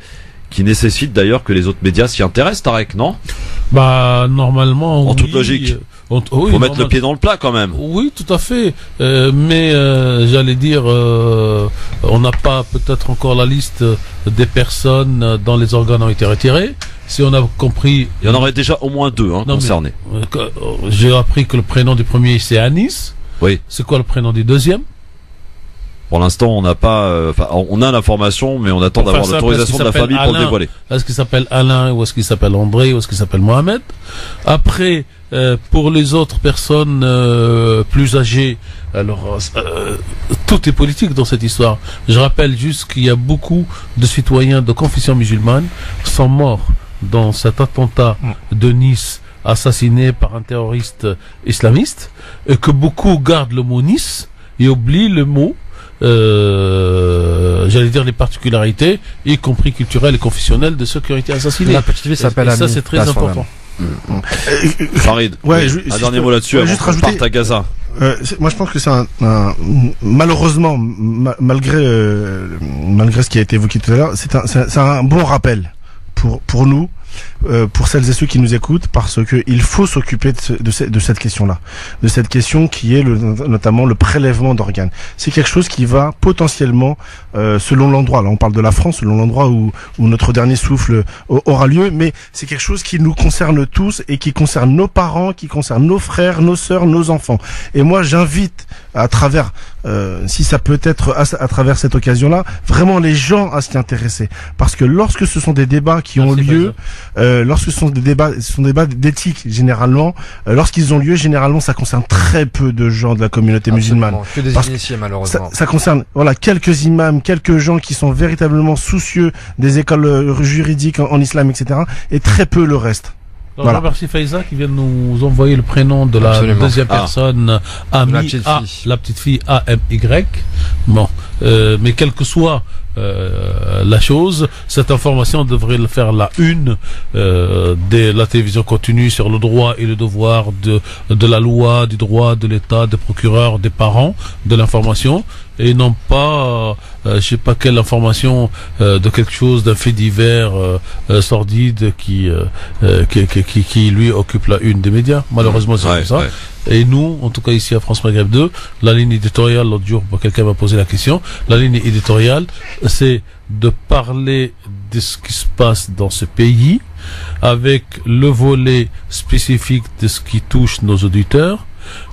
qui nécessite d'ailleurs que les autres médias s'y intéressent, Tarek, non? Normalement, en toute logique. Faut mettre le pied dans le plat quand même. Oui, tout à fait. Mais j'allais dire, on n'a pas peut-être encore la liste des personnes dont les organes ont été retirés. Si on a compris, il y en aurait déjà au moins 2 concernés. J'ai appris que le prénom du premier c'est Anis. Oui. C'est quoi le prénom du deuxième? Pour l'instant, on n'a pas, on a l'information, mais on attend Pour d'avoir faire simple, l'autorisation de la famille pour le Alain, dévoiler. Est-ce qu'il s'appelle Alain, ou est-ce qu'il s'appelle André, ou est-ce qu'il s'appelle Mohamed? Après, pour les autres personnes plus âgées, alors tout est politique dans cette histoire. Je rappelle juste qu'il y a beaucoup de citoyens de confession musulmane sont morts dans cet attentat de Nice, assassiné par un terroriste islamiste, et que beaucoup gardent le mot Nice et oublient le mot, j'allais dire les particularités, y compris culturelles et confessionnelles, de ceux qui ont été assassinés. La petite ville s'appelle et ça, Ami, c'est très là, sur important. Farid, Ouais, un dernier mot là-dessus, juste avant qu'on rajouter- parte à Gaza. Moi, je pense que c'est malheureusement, malgré ce qui a été évoqué tout à l'heure, c'est un bon rappel pour nous, pour celles et ceux qui nous écoutent, parce que il faut s'occuper de cette question-là, de cette question qui est notamment le prélèvement d'organes. C'est quelque chose qui va potentiellement, selon l'endroit, là on parle de la France, selon l'endroit où notre dernier souffle aura lieu, mais c'est quelque chose qui nous concerne tous et qui concerne nos parents, qui concerne nos frères, nos sœurs, nos enfants. Et moi j'invite à travers, si ça peut être à travers cette occasion-là, vraiment les gens à s'y intéresser, parce que lorsque ce sont des débats qui ont lieu, lorsque ce sont des débats d'éthique généralement, lorsqu'ils ont lieu, généralement ça concerne très peu de gens de la communauté musulmane. Que des Parce que initiés, malheureusement. Ça concerne quelques imams, quelques gens qui sont véritablement soucieux des écoles juridiques en islam, etc. et très peu le reste. Alors, je remercie Faiza qui vient de nous envoyer le prénom de la Absolument. deuxième personne, Ami, la petite fille A-M-Y. Bon, mais quelle que soit la chose, cette information devrait le faire la une de la télévision continue sur le droit et le devoir de la loi, du droit de l'État, des procureurs, des parents, de l'information, et non pas je sais pas quelle information de quelque chose, d'un fait divers sordide qui lui occupe la une des médias. Malheureusement, c'est comme ça. Ouais. Et nous, en tout cas ici à France Maghreb 2, la ligne éditoriale, l'autre jour, quelqu'un m'a posé la question, la ligne éditoriale, c'est de parler de ce qui se passe dans ce pays, avec le volet spécifique de ce qui touche nos auditeurs,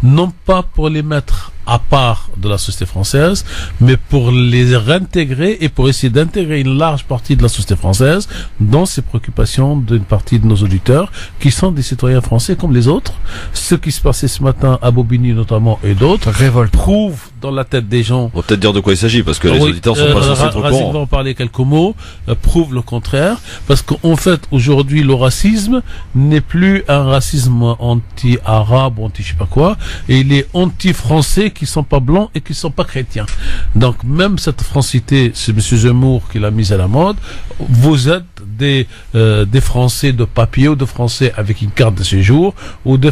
non pas pour les mettre à part de la société française, mais pour les réintégrer et pour essayer d'intégrer une large partie de la société française dans ces préoccupations d'une partie de nos auditeurs qui sont des citoyens français comme les autres. Ce qui se passait ce matin à Bobigny notamment et d'autres prouve dans la tête des gens. On va peut-être dire de quoi il s'agit, parce que les auditeurs sont pas censés être au Razine va courant. en parler quelques mots, prouve le contraire, parce qu'en fait, aujourd'hui, le racisme n'est plus un racisme anti-arabe, anti je sais pas quoi, et il est anti-français qui sont pas blancs et qui sont pas chrétiens. Donc, même cette francité, c'est M. Zemmour qui l'a mise à la mode, vous êtes des Français de papier, ou de Français avec une carte de séjour, ou des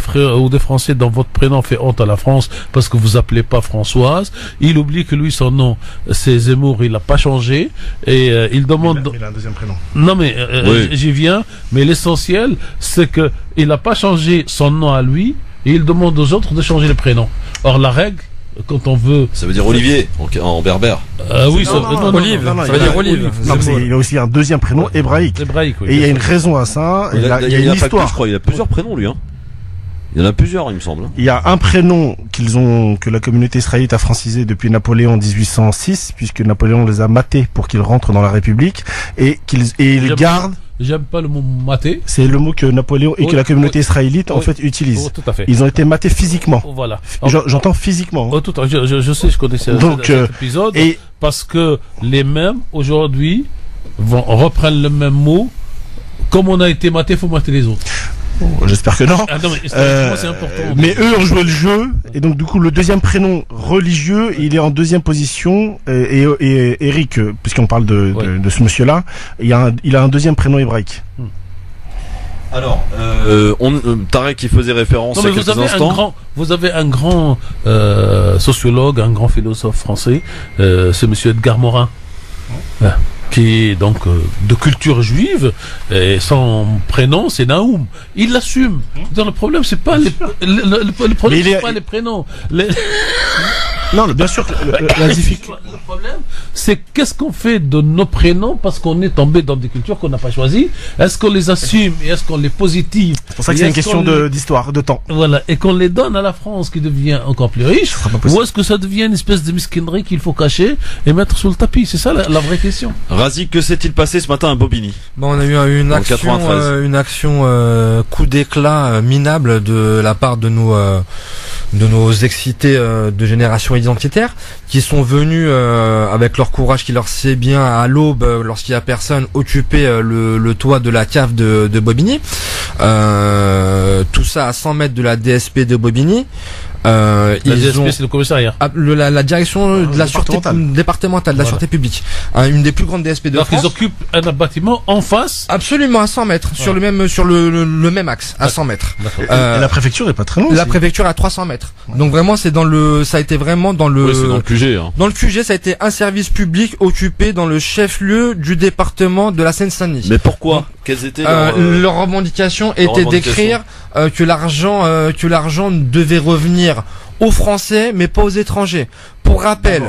Français dont votre prénom fait honte à la France parce que vous appelez pas Françoise. Il oublie que lui, son nom, c'est Zemmour, il l'a pas changé, et il demande... Il a un deuxième prénom. Non mais Oui. j'y viens, mais l'essentiel c'est que il n'a pas changé son nom à lui et il demande aux autres de changer le prénom. Or la règle, quand on veut... Ça veut dire Olivier, en berbère. oui, Olive, non, ça veut dire Olive. Non, mais il a aussi un deuxième prénom hébraïque. Hébraïque, oui. Et il y a une raison à ça, il y a pas une que, histoire. je crois, il a plusieurs prénoms, lui, hein. Il y en a plusieurs, il me semble. Il y a un prénom que la communauté israélite a francisé depuis Napoléon en 1806, puisque Napoléon les a matés pour qu'ils rentrent dans la République, et ils gardent. J'aime pas le mot maté. C'est le mot que Napoléon et que la communauté israélite en fait utilise. Oh, tout à fait. Ils ont été matés physiquement. Voilà. J'entends physiquement. Oh, tout à fait. Je sais, je connais Donc, cet épisode. et parce que les mêmes aujourd'hui reprennent le même mot. Comme on a été maté, faut mater les autres. j'espère que non. Ah non, mais historiquement, c'est important. Mais eux ont joué le jeu, et donc du coup le deuxième prénom religieux, il est en deuxième position. Et Eric, puisqu'on parle de ce monsieur-là, il a un deuxième prénom hébraïque. Alors, Tarek qui faisait référence Non, il y a mais quelques instants. vous avez un grand sociologue, un grand philosophe français, c'est monsieur Edgar Morin. qui est donc de culture juive, et son prénom c'est Naoum. Il l'assume. Dans le problème, c'est pas le problème, c'est pas les prénoms. Non, bien sûr que le problème, c'est qu'est-ce qu'on fait de nos prénoms parce qu'on est tombé dans des cultures qu'on n'a pas choisies. Est-ce qu'on les assume et est-ce qu'on les positive? C'est pour ça que c'est une question d'histoire, de temps. Voilà, et qu'on les donne à la France qui devient encore plus riche, ou est-ce que ça devient une espèce de misquinerie qu'il faut cacher et mettre sous le tapis? C'est ça la vraie question. Razik, que s'est-il passé ce matin à Bobigny? Bon, on a eu une action coup d'éclat minable de la part de nos excités de génération identitaire qui sont venus avec leur courage qui leur sait bien à l'aube lorsqu'il y a personne occuper le toit de la cave de Bobigny. Tout ça à 100 mètres de la DSP de Bobigny. La DSP, c'est le commissariat. La direction de la sûreté départementale de la sûreté publique, une des plus grandes DSP de France. Donc ils occupent un bâtiment en face. Absolument à 100 mètres sur le même axe à 100 mètres. Et la préfecture est pas très loin. La préfecture est à 300 mètres. Donc vraiment ça a été vraiment dans le. Oui, c'est dans le QG. Hein. Dans le QG, ça a été un service public occupé dans le chef-lieu du département de la Seine-Saint-Denis. Mais pourquoi? Quelles étaient leurs revendications étaient d'écrire que l'argent devait revenir aux Français mais pas aux étrangers. Pour rappel,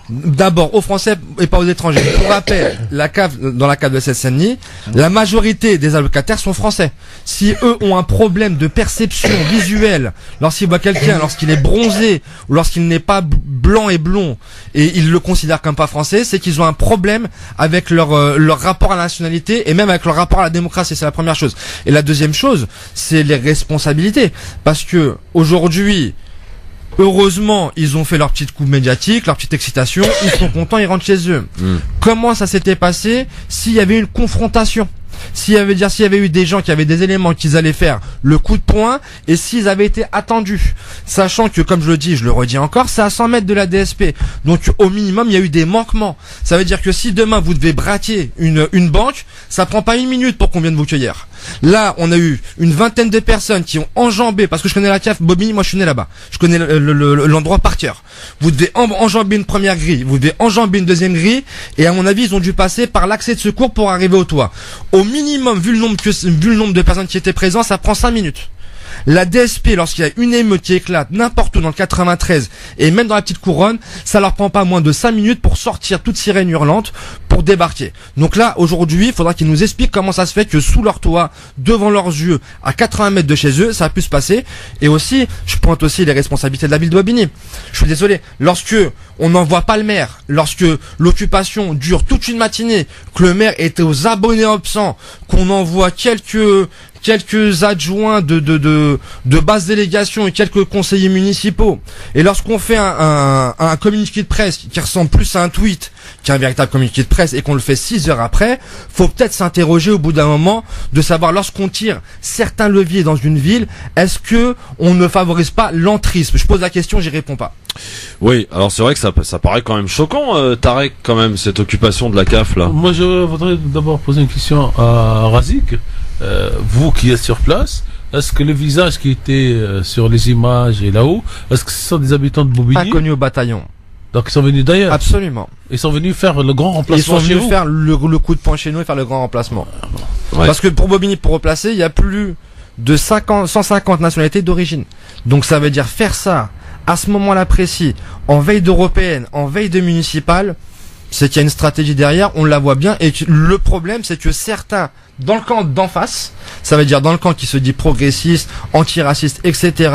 d'abord aux Français et pas aux étrangers. Pour rappel, dans la cave de Seine-Saint-Denis, la majorité des allocataires sont français. Si eux ont un problème de perception visuelle, lorsqu'ils voient quelqu'un, lorsqu'il est bronzé ou lorsqu'il n'est pas blanc et blond et ils le considèrent comme pas français, c'est qu'ils ont un problème avec leur rapport à la nationalité et même avec leur rapport à la démocratie. C'est la première chose. Et la deuxième chose, c'est les responsabilités, parce que aujourd'hui, heureusement, ils ont fait leur petite coupe médiatique, leur petite excitation, ils sont contents, ils rentrent chez eux. Comment ça s'était passé s'il y avait une confrontation? S'il y avait eu des gens qui avaient des éléments qu'ils allaient faire le coup de poing et s'ils avaient été attendus, sachant que, comme je le dis, je le redis encore, c'est à 100 mètres de la DSP. Donc, au minimum, il y a eu des manquements. Ça veut dire que si demain vous devez braquer une banque, ça prend pas une minute pour qu'on vienne vous cueillir. Là, on a eu une vingtaine de personnes qui ont enjambé, parce que je connais la cave Bobigny, moi je suis né là-bas. Je connais l'endroit par cœur. Vous devez enjamber une première grille, vous devez enjamber une deuxième grille, et à mon avis, ils ont dû passer par l'accès de secours pour arriver au toit. Au minimum, vu le nombre de personnes qui étaient présentes, ça prend 5 minutes. La DSP, lorsqu'il y a une émeute qui éclate n'importe où dans le 93 et même dans la petite couronne, ça leur prend pas moins de 5 minutes pour sortir toute sirène hurlante pour débarquer. Donc là, aujourd'hui, il faudra qu'ils nous expliquent comment ça se fait que sous leur toit, devant leurs yeux, à 80 mètres de chez eux, ça a pu se passer. Et aussi, je pointe aussi les responsabilités de la ville de Bobigny. Je suis désolé, lorsque on n'envoie pas le maire, lorsque l'occupation dure toute une matinée, que le maire était aux abonnés absents, qu'on envoie quelques adjoints de basse délégation et quelques conseillers municipaux. Et lorsqu'on fait un communiqué de presse qui ressemble plus à un tweet qu'un véritable communiqué de presse et qu'on le fait 6 heures après, faut peut-être s'interroger au bout d'un moment de savoir, lorsqu'on tire certains leviers dans une ville, est-ce que on ne favorise pas l'entrisme? Je pose la question, j'y réponds pas. Oui, alors c'est vrai que ça paraît quand même choquant, Tarek, quand même, cette occupation de la CAF là. Moi, je voudrais d'abord poser une question à Razik. Vous qui êtes sur place, est-ce que le visage qui était sur les images et là-haut, est-ce que ce sont des habitants de Bobigny? Inconnus au bataillon. Donc ils sont venus d'ailleurs? Absolument. Ils sont venus faire le grand remplacement chez vous? Ils sont venus faire le coup de poing chez nous et faire le grand remplacement. Ouais. Parce que pour Bobigny, pour replacer, il y a plus de 150 nationalités d'origine. Donc ça veut dire faire ça à ce moment-là précis, en veille d'européenne, en veille de municipale, c'est qu'il y a une stratégie derrière, on la voit bien, et le problème, c'est que certains, dans le camp d'en face, ça veut dire dans le camp qui se dit progressiste, antiraciste, etc.,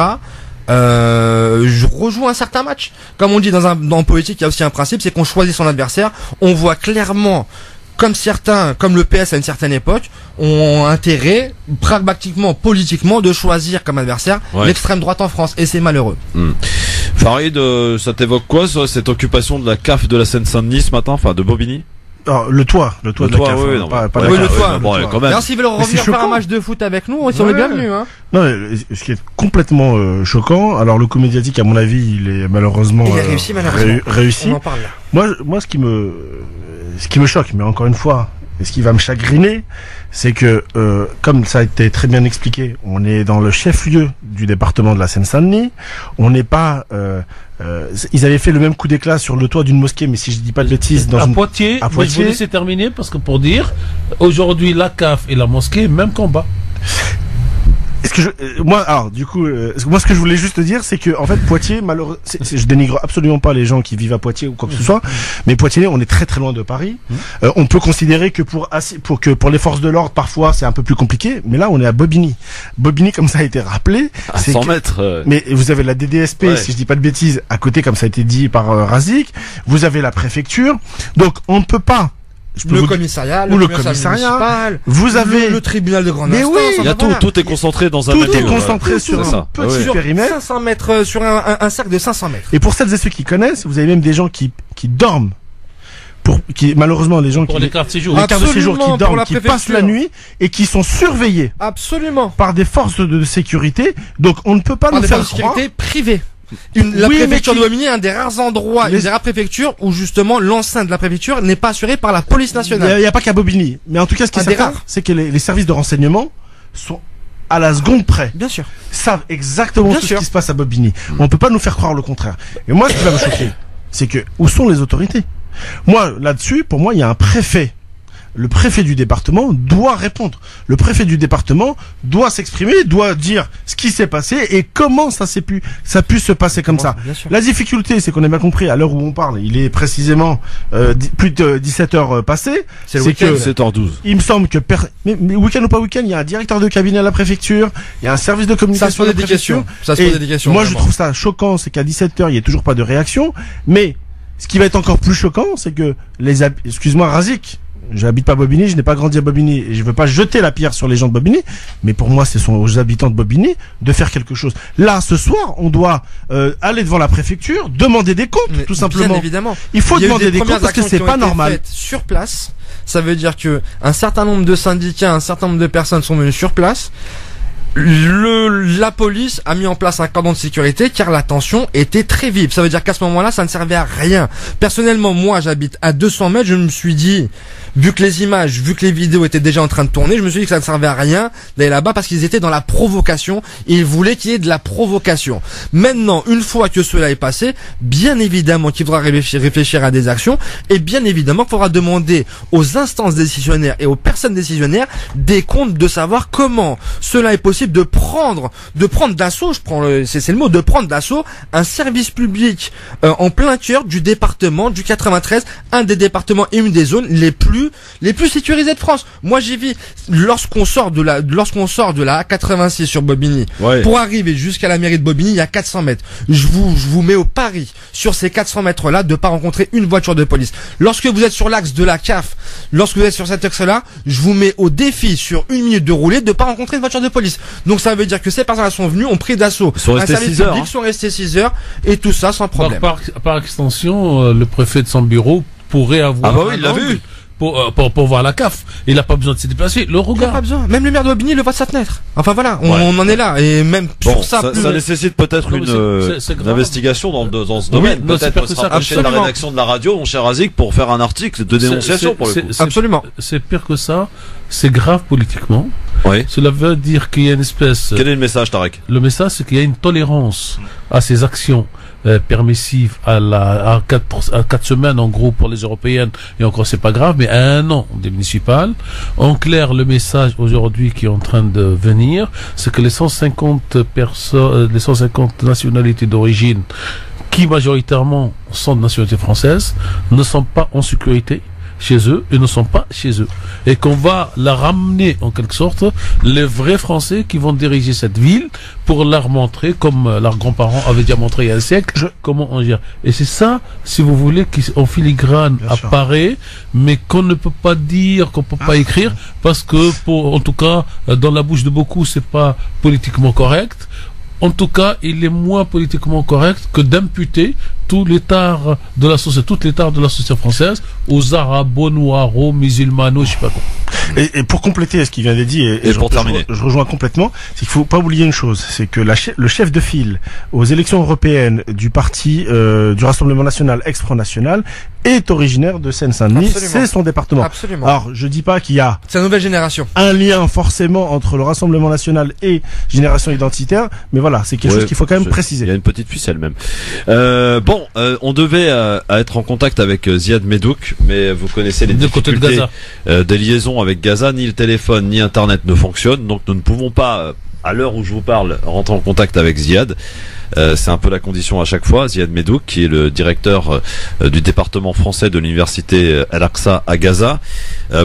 je rejoue un certain match. Comme on dit dans politique, il y a aussi un principe, c'est qu'on choisit son adversaire. On voit clairement, comme le PS à une certaine époque, ont intérêt, pragmatiquement, politiquement, de choisir comme adversaire l'extrême droite en France. Et c'est malheureux. Farid, ça t'évoque quoi, ça, cette occupation de la CAF de la Seine-Saint-Denis ce matin, enfin de Bobigny? Le toit de la CAF. Oui, le toit. Bon, quand même. Alors, s'ils veulent revenir faire un match de foot avec nous, ils sont les bienvenus, hein. Non, ce qui est complètement choquant, alors le coup médiatique, à mon avis, il est malheureusement, réussi. réussi. On en parle là. Moi, ce qui me choque, mais encore une fois, et ce qui va me chagriner, c'est que, comme ça a été très bien expliqué, on est dans le chef-lieu du département de la Seine-Saint-Denis. On n'est pas... ils avaient fait le même coup d'éclat sur le toit d'une mosquée, mais si je dis pas de bêtises... Poitiers, mais je vous laisse terminer, parce que pour dire, aujourd'hui, la CAF et la mosquée, même combat. Est-ce que moi, alors du coup, moi ce que je voulais juste dire, c'est que en fait Poitiers, malheureusement, je dénigre absolument pas les gens qui vivent à Poitiers ou quoi que ce soit, mais Poitiers, on est très très loin de Paris. On peut considérer que pour les forces de l'ordre, parfois c'est un peu plus compliqué, mais là on est à Bobigny. Bobigny, comme ça a été rappelé, à 100 mètres. Mais vous avez la DDSP, si je dis pas de bêtises, à côté, comme ça a été dit par Razik. Vous avez la préfecture, donc on ne peut pas. Le commissariat, le commissariat, vous avez le tribunal de grande instance. Oui, il y a tout est concentré dans un tout est concentré sur un petit périmètre, 500 mètres, sur un cercle de 500 mètres. Et pour celles et ceux qui connaissent, vous avez même des gens qui dorment. Malheureusement, les gens pour les cartes de séjour, qui dorment, qui passent la nuit et qui sont surveillés. Absolument. Par des forces de sécurité. Donc on ne peut pas nous faire croire. Sécurité privée. La préfecture de Bobigny est un des rares endroits, une des rares préfectures où justement l'enceinte de la préfecture n'est pas assurée par la police nationale. Il n'y a pas qu'à Bobigny. Mais en tout cas, ce qui est certain, c'est que les services de renseignement sont à la seconde près. Bien sûr. Savent exactement tout ce qui se passe à Bobigny. On ne peut pas nous faire croire le contraire. Et moi, ce qui va me choquer, c'est que où sont les autorités? Moi, là-dessus, pour moi, il y a un préfet. Le préfet du département doit répondre. Le préfet du département doit s'exprimer, doit dire ce qui s'est passé et comment ça a pu se passer comme ça. La difficulté, c'est qu'on a bien compris, à l'heure où on parle, il est précisément plus de 17 heures passées. C'est que 7h12. Il me semble que mais week-end ou pas week-end, il y a un directeur de cabinet à la préfecture, il y a un service de communication à la préfecture. Moi, je trouve ça choquant, c'est qu'à 17 heures, il n'y a toujours pas de réaction. Mais ce qui va être encore plus choquant, c'est que excuse-moi, Razik. J'habite pas Bobigny, je n'ai pas grandi à Bobigny et je veux pas jeter la pierre sur les gens de Bobigny, mais pour moi, ce sont aux habitants de Bobigny de faire quelque chose. Là, ce soir, on doit aller devant la préfecture, demander des comptes, tout simplement. Bien évidemment. Il faut demander des comptes parce que c'est pas normal. Sur place, ça veut dire que un certain nombre de syndicats, un certain nombre de personnes sont venus sur place. La police a mis en place un cordon de sécurité car la tension était très vive. Ça veut dire qu'à ce moment-là, ça ne servait à rien. Personnellement, moi, j'habite à 200 mètres. Je me suis dit, vu que les images, vu que les vidéos étaient déjà en train de tourner, je me suis dit que ça ne servait à rien d'aller là-bas parce qu'ils étaient dans la provocation. Ils voulaient qu'il y ait de la provocation. Maintenant, une fois que cela est passé, bien évidemment qu'il faudra réfléchir à des actions et bien évidemment qu'il faudra demander aux instances décisionnaires et aux personnes décisionnaires des comptes de savoir comment cela est possible de prendre d'assaut, c'est le mot, de prendre d'assaut un service public en plein cœur du département du 93, un des départements et une des zones les plus sécurisées de France. Moi, j'ai vu lorsqu'on sort de la A86 sur Bobigny, pour arriver jusqu'à la mairie de Bobigny, il y a 400 mètres. Je vous mets au pari sur ces 400 mètres-là de pas rencontrer une voiture de police. Lorsque vous êtes sur l'axe de la CAF, lorsque vous êtes sur cet axe-là, je vous mets au défi sur 1 minute de rouler de pas rencontrer une voiture de police. Donc ça veut dire que ces personnes sont venues, ont pris d'assaut un service public, sont restés 6 heures et tout ça sans problème. Par extension, le préfet de son bureau pourrait avoir il l'a vu. Pour voir la CAF. Il n'a pas besoin de se déplacer. Le regard. Il n'a pas besoin. Même le maire de Bobigny le voit de sa fenêtre. Enfin voilà, on en est là. Et même sur ça nécessite peut-être une investigation dans ce domaine. Peut-être se rapprocher de la rédaction de la radio, mon cher Razik, pour faire un article de dénonciation pour le coup. Absolument. C'est pire que ça. C'est grave politiquement. Oui. Cela veut dire qu'il y a une espèce... Quel est le message, Tarek? Le message, c'est qu'il y a une tolérance à ces actions permissives à 4 semaines, en gros, pour les européennes, et encore, c'est pas grave, mais à 1 an des municipales. En clair, le message aujourd'hui qui est en train de venir, c'est que les 150 nationalités d'origine, qui majoritairement sont de nationalité française, ne sont pas en sécurité chez eux et ne sont pas chez eux. Et qu'on va la ramener, en quelque sorte, les vrais Français qui vont diriger cette ville pour leur montrer, comme leurs grands-parents avaient déjà montré il y a un siècle, comment on gère. Et c'est ça, si vous voulez, qui en filigrane apparaît, mais qu'on ne peut pas dire, qu'on ne peut pas écrire, parce que, en tout cas, dans la bouche de beaucoup, c'est pas politiquement correct. En tout cas, il est moins politiquement correct que d'imputer tout l'état de la société, toute l'état de la société française aux arabo, noirs, musulmans, je sais pas quoi. Et pour compléter ce qu'il vient de dire, Et pour terminer. je rejoins complètement, c'est qu'il faut pas oublier une chose, c'est que le chef de file aux élections européennes du parti du Rassemblement National ex-Front National est originaire de Seine-Saint-Denis, Absolument. c'est son département. Absolument. Alors, je dis pas qu'il y a C'est la nouvelle génération. un lien forcément entre le Rassemblement National et Génération Identitaire, mais voilà, c'est quelque chose qu'il faut quand même préciser. Il y a une petite ficelle même. On devait être en contact avec Ziad Medouk, mais vous connaissez les De côté de difficultés Gaza. des liaisons avec Gaza. Ni le téléphone ni Internet ne fonctionnent, donc nous ne pouvons pas, à l'heure où je vous parle, rentrer en contact avec Ziad. C'est un peu la condition à chaque fois. Ziad Medouk, qui est le directeur du département français de l'université Al-Aqsa à Gaza.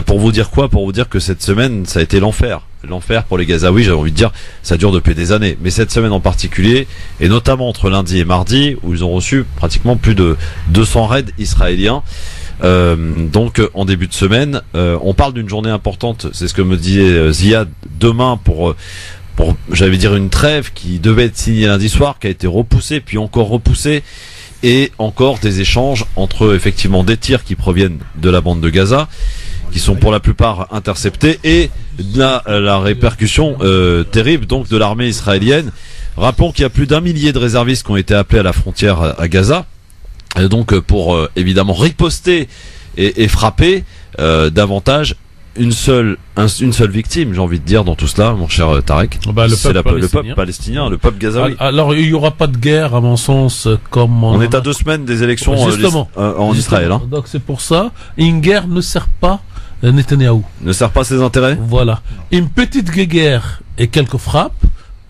Pour vous dire quoi? Pour vous dire que cette semaine, ça a été l'enfer. L'enfer pour les Gazaouis, j'ai envie de dire, ça dure depuis des années. Mais cette semaine en particulier, et notamment entre lundi et mardi, où ils ont reçu pratiquement plus de 200 raids israéliens. Donc en début de semaine, on parle d'une journée importante. C'est ce que me disait Ziad, demain pour j'allais dire une trêve qui devait être signée lundi soir, qui a été repoussée, puis encore repoussée, et encore des échanges entre effectivement des tirs qui proviennent de la bande de Gaza, qui sont pour la plupart interceptés, et la répercussion terrible donc de l'armée israélienne. Rappelons qu'il y a plus d'1 millier de réservistes qui ont été appelés à la frontière à Gaza, donc pour évidemment riposter et frapper davantage. Une seule victime, j'ai envie de dire, dans tout cela, mon cher Tarek. C'est le peuple palestinien, le peuple gazaoui. Alors, il y aura pas de guerre, à mon sens, comme on est à 2 semaines des élections en Israël. Hein. Donc c'est pour ça, une guerre ne sert pas Netanyahou. Ne sert pas ses intérêts. Voilà. Une petite guerre et quelques frappes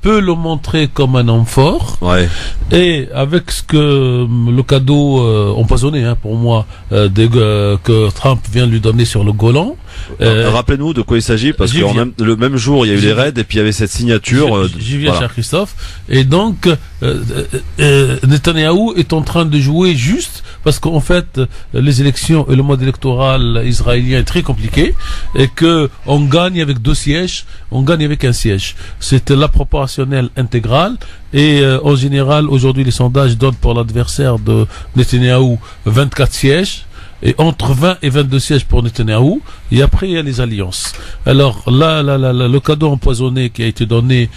peut le montrer comme un homme fort. Ouais. Et avec ce que le cadeau empoisonné, pour moi, que Trump vient lui donner sur le Golan. Rappelez-nous de quoi il s'agit, parce que le même jour il y a eu les raids et puis il y avait cette signature. J'y viens, cher Christophe. Et donc Netanyahou est en train de jouer juste parce qu'en fait les élections et le mode électoral israélien est très compliqué et que on gagne avec 2 sièges, on gagne avec un siège. C'était la proportionnelle intégrale. Et en général, aujourd'hui, les sondages donnent pour l'adversaire de Netanyahou 24 sièges, et entre 20 et 22 sièges pour Netanyahou, et après, il y a les alliances. Alors là, le cadeau empoisonné qui a été donné,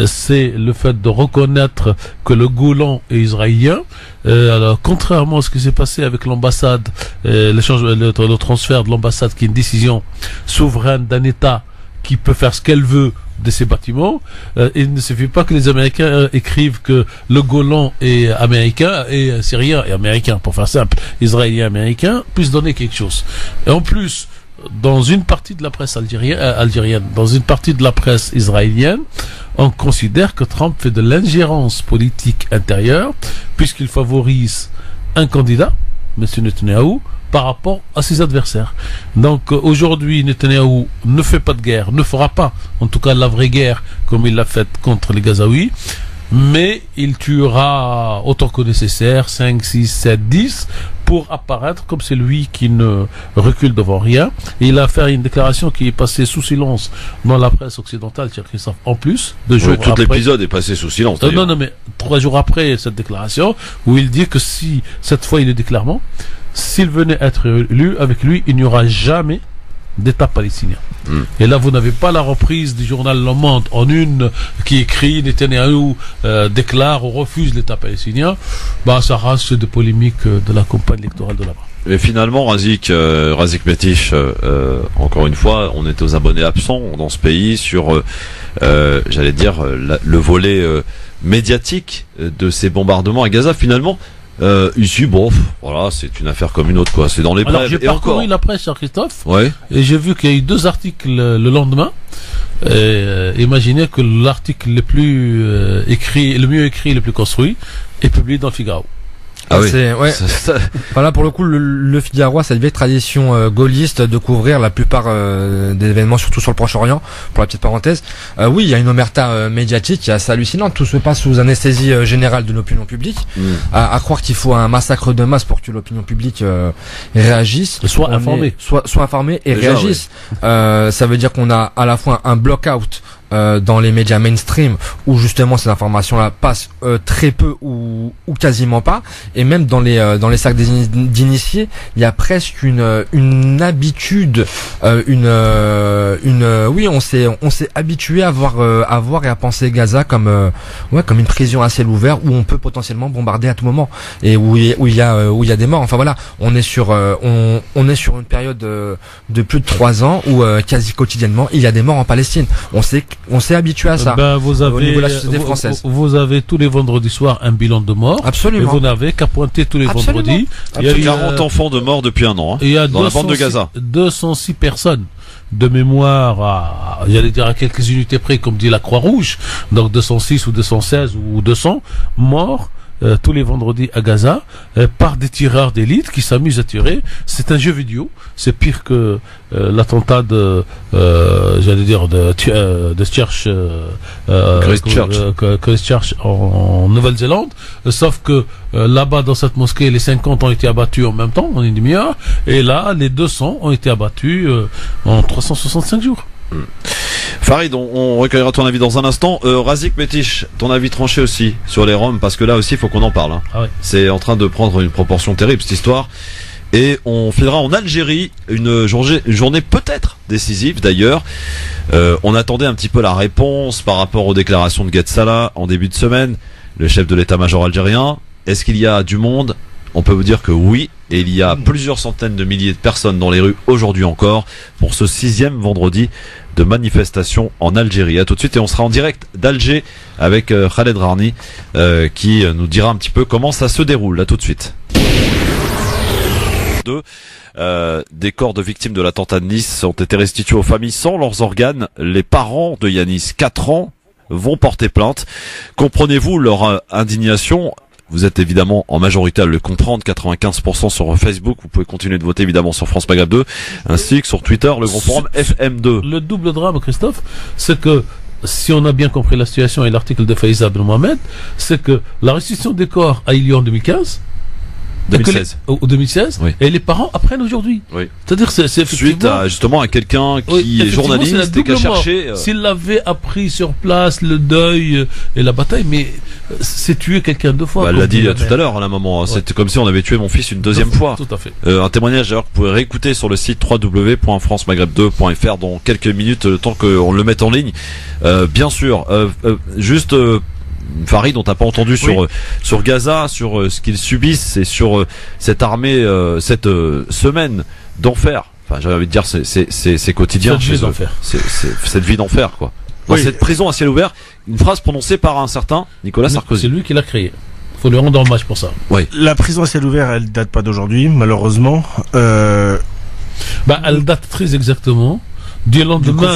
c'est le fait de reconnaître que le Golan est israélien. Alors, contrairement à ce qui s'est passé avec l'ambassade, le transfert de l'ambassade, qui est une décision souveraine d'un État qui peut faire ce qu'elle veut de ces bâtiments, il ne suffit pas que les Américains écrivent que le Golan est américain et syrien et américain, pour faire simple, israélien américain, puisse donner quelque chose. Et en plus, dans une partie de la presse algérienne, dans une partie de la presse israélienne, on considère que Trump fait de l'ingérence politique intérieure, puisqu'il favorise un candidat, M. Netanyahou, par rapport à ses adversaires. Donc aujourd'hui, Netanyahou ne fait pas de guerre, ne fera pas, en tout cas la vraie guerre comme il l'a faite contre les Gazaouis, mais il tuera autant que nécessaire 5, 6, 7, 10 pour apparaître comme celui qui ne recule devant rien. Et il a fait une déclaration qui est passée sous silence dans la presse occidentale, cher Christophe, en plus de jours tout l'épisode est passé sous silence. Non, mais 3 jours après cette déclaration, où il dit que si, cette fois il le dit clairement, s'il venait être élu, avec lui, il n'y aura jamais d'État palestinien. Et là, vous n'avez pas la reprise du journal Le Monde en une qui écrit Netanyahou déclare ou refuse l'État palestinien. Ça reste des polémiques de la campagne électorale de là-bas. Mais finalement, Razik Metish, encore une fois, on est aux abonnés absents dans ce pays sur, j'allais dire, le volet médiatique de ces bombardements à Gaza. Finalement, ici, voilà, c'est une affaire comme une autre, quoi. C'est dans les brèves. Alors, j'ai parcouru la presse, cher Christophe. Ouais. Et j'ai vu qu'il y a eu 2 articles le lendemain. Imaginez que l'article le mieux écrit, le plus construit, est publié dans le Figaro. Ah oui. Voilà, pour le coup, le Figaro a cette vieille tradition gaulliste de couvrir la plupart des événements, surtout sur le Proche-Orient, pour la petite parenthèse. Oui, il y a une omerta médiatique qui est assez hallucinante. Tout se passe sous anesthésie générale de l'opinion publique. À croire qu'il faut un massacre de masse pour que l'opinion publique réagisse. Soit informée. Soit informée et déjà, réagisse. Ça veut dire qu'on a à la fois un block-out dans les médias mainstream où justement ces informations-là passent très peu ou quasiment pas, et même dans les cercles d'initiés, il y a presque une habitude, oui, on s'est habitué à voir et à penser Gaza comme une prison à ciel ouvert où on peut potentiellement bombarder à tout moment et où il y a des morts. Enfin voilà, on est sur une période de plus de 3 ans où quasi quotidiennement il y a des morts en Palestine. On s'est habitué à ça. Au niveau de la société française. Vous avez tous les vendredis soirs un bilan de mort. Absolument. Et vous n'avez qu'à pointer tous les vendredis. Il y a 40 enfants de morts depuis un an, hein, il y a dans la bande de Gaza. 206 personnes de mémoire j'allais dire à quelques unités près, comme dit la Croix-Rouge. Donc 206 ou 216 ou 200 morts tous les vendredis à Gaza par des tireurs d'élite qui s'amusent à tirer. C'est un jeu vidéo. C'est pire que l'attentat de Christchurch en Nouvelle-Zélande. Sauf que là-bas dans cette mosquée, les 50 ont été abattus en même temps, en une demi-heure, et là les 200 ont été abattus en 365 jours. Farid, on recueillera ton avis dans un instant. Razik Metish, ton avis tranché aussi sur les Roms, parce que là aussi il faut qu'on en parle, hein. Ah ouais. C'est en train de prendre une proportion terrible cette histoire. Et on filera en Algérie une journée peut-être décisive d'ailleurs. On attendait un petit peu la réponse par rapport aux déclarations de Gued Salah en début de semaine, le chef de l'état-major algérien. Est-ce qu'il y a du monde ? On peut vous dire que oui, et il y a plusieurs centaines de milliers de personnes dans les rues aujourd'hui encore pour ce 6e vendredi de manifestation en Algérie. À tout de suite, et on sera en direct d'Alger avec Khaled Rarni qui nous dira un petit peu comment ça se déroule. À tout de suite. Des corps de victimes de l'attentat de Nice ont été restitués aux familles sans leurs organes. Les parents de Yanis, 4 ans, vont porter plainte. Comprenez-vous leur indignation ? Vous êtes évidemment en majorité à le comprendre, 95% sur Facebook. Vous pouvez continuer de voter évidemment sur France Maghreb 2, ainsi que sur Twitter, le grand forum FM2. Le double drame, Christophe, c'est que si on a bien compris la situation et l'article de Faiza Ben Mohamed, c'est que la restitution des corps a eu lieu en 2015. 2016. Ou 2016, oui. Et les parents apprennent aujourd'hui. Oui. C'est-à-dire c'est suite à justement à quelqu'un qui est journaliste et qui a cherché. S'il l'avait appris sur place, le deuil et la bataille, mais c'est tuer quelqu'un 2 fois. Elle l'a dit tout à l'heure à la maman. Ouais. C'était comme si on avait tué mon fils une 2e fois. Tout à fait. Un témoignage d'ailleurs que vous pouvez réécouter sur le site www.francemaghreb2.fr dans quelques minutes, le temps qu'on le mette en ligne. Bien sûr, juste. Farid, on t'a pas entendu sur Gaza, sur ce qu'ils subissent et sur cette armée, cette semaine d'enfer. Enfin, j'avais envie de dire, c'est quotidien. Cette vie d'enfer. C'est cette vie d'enfer, quoi. Dans cette prison à ciel ouvert, une phrase prononcée par un certain Nicolas Sarkozy. C'est lui qui l'a créée. Faut lui rendre hommage pour ça. Oui. La prison à ciel ouvert, elle date pas d'aujourd'hui, malheureusement. Elle date très exactement du lendemain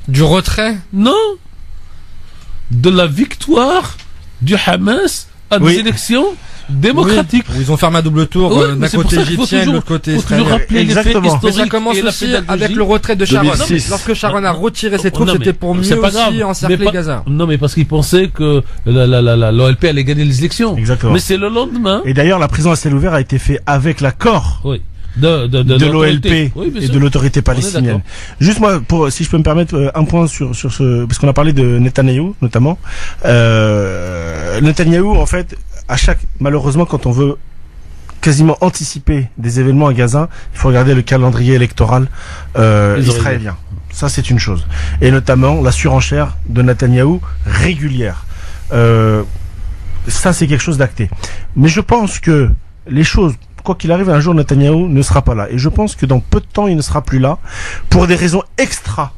du retrait. Non. De la victoire du Hamas à des élections démocratiques. Oui, ils ont fermé un double tour, d'un côté égyptien et de l'autre côté israélien. Exactement. Mais ça commence aussi avec le retrait de Sharon. Lorsque Sharon a retiré ses troupes, c'était pour mieux aussi encercler Gaza. Non, mais parce qu'ils pensaient que l'OLP allait gagner les élections. Exactement. Mais c'est le lendemain. Et d'ailleurs, la prison à ciel ouvert a été faite avec l'accord. Oui. De l'OLP et de l'autorité palestinienne. Juste moi, si je peux me permettre un point sur ce, parce qu'on a parlé de Netanyahou notamment. Netanyahou, en fait, malheureusement, quand on veut quasiment anticiper des événements à Gaza, il faut regarder le calendrier électoral israélien. Ça, c'est une chose. Et notamment la surenchère de Netanyahou régulière. Ça, c'est quelque chose d'acté. Mais je pense que les choses, quoi qu'il arrive, un jour Netanyahou ne sera pas là. Et je pense que dans peu de temps, il ne sera plus là pour des raisons extra.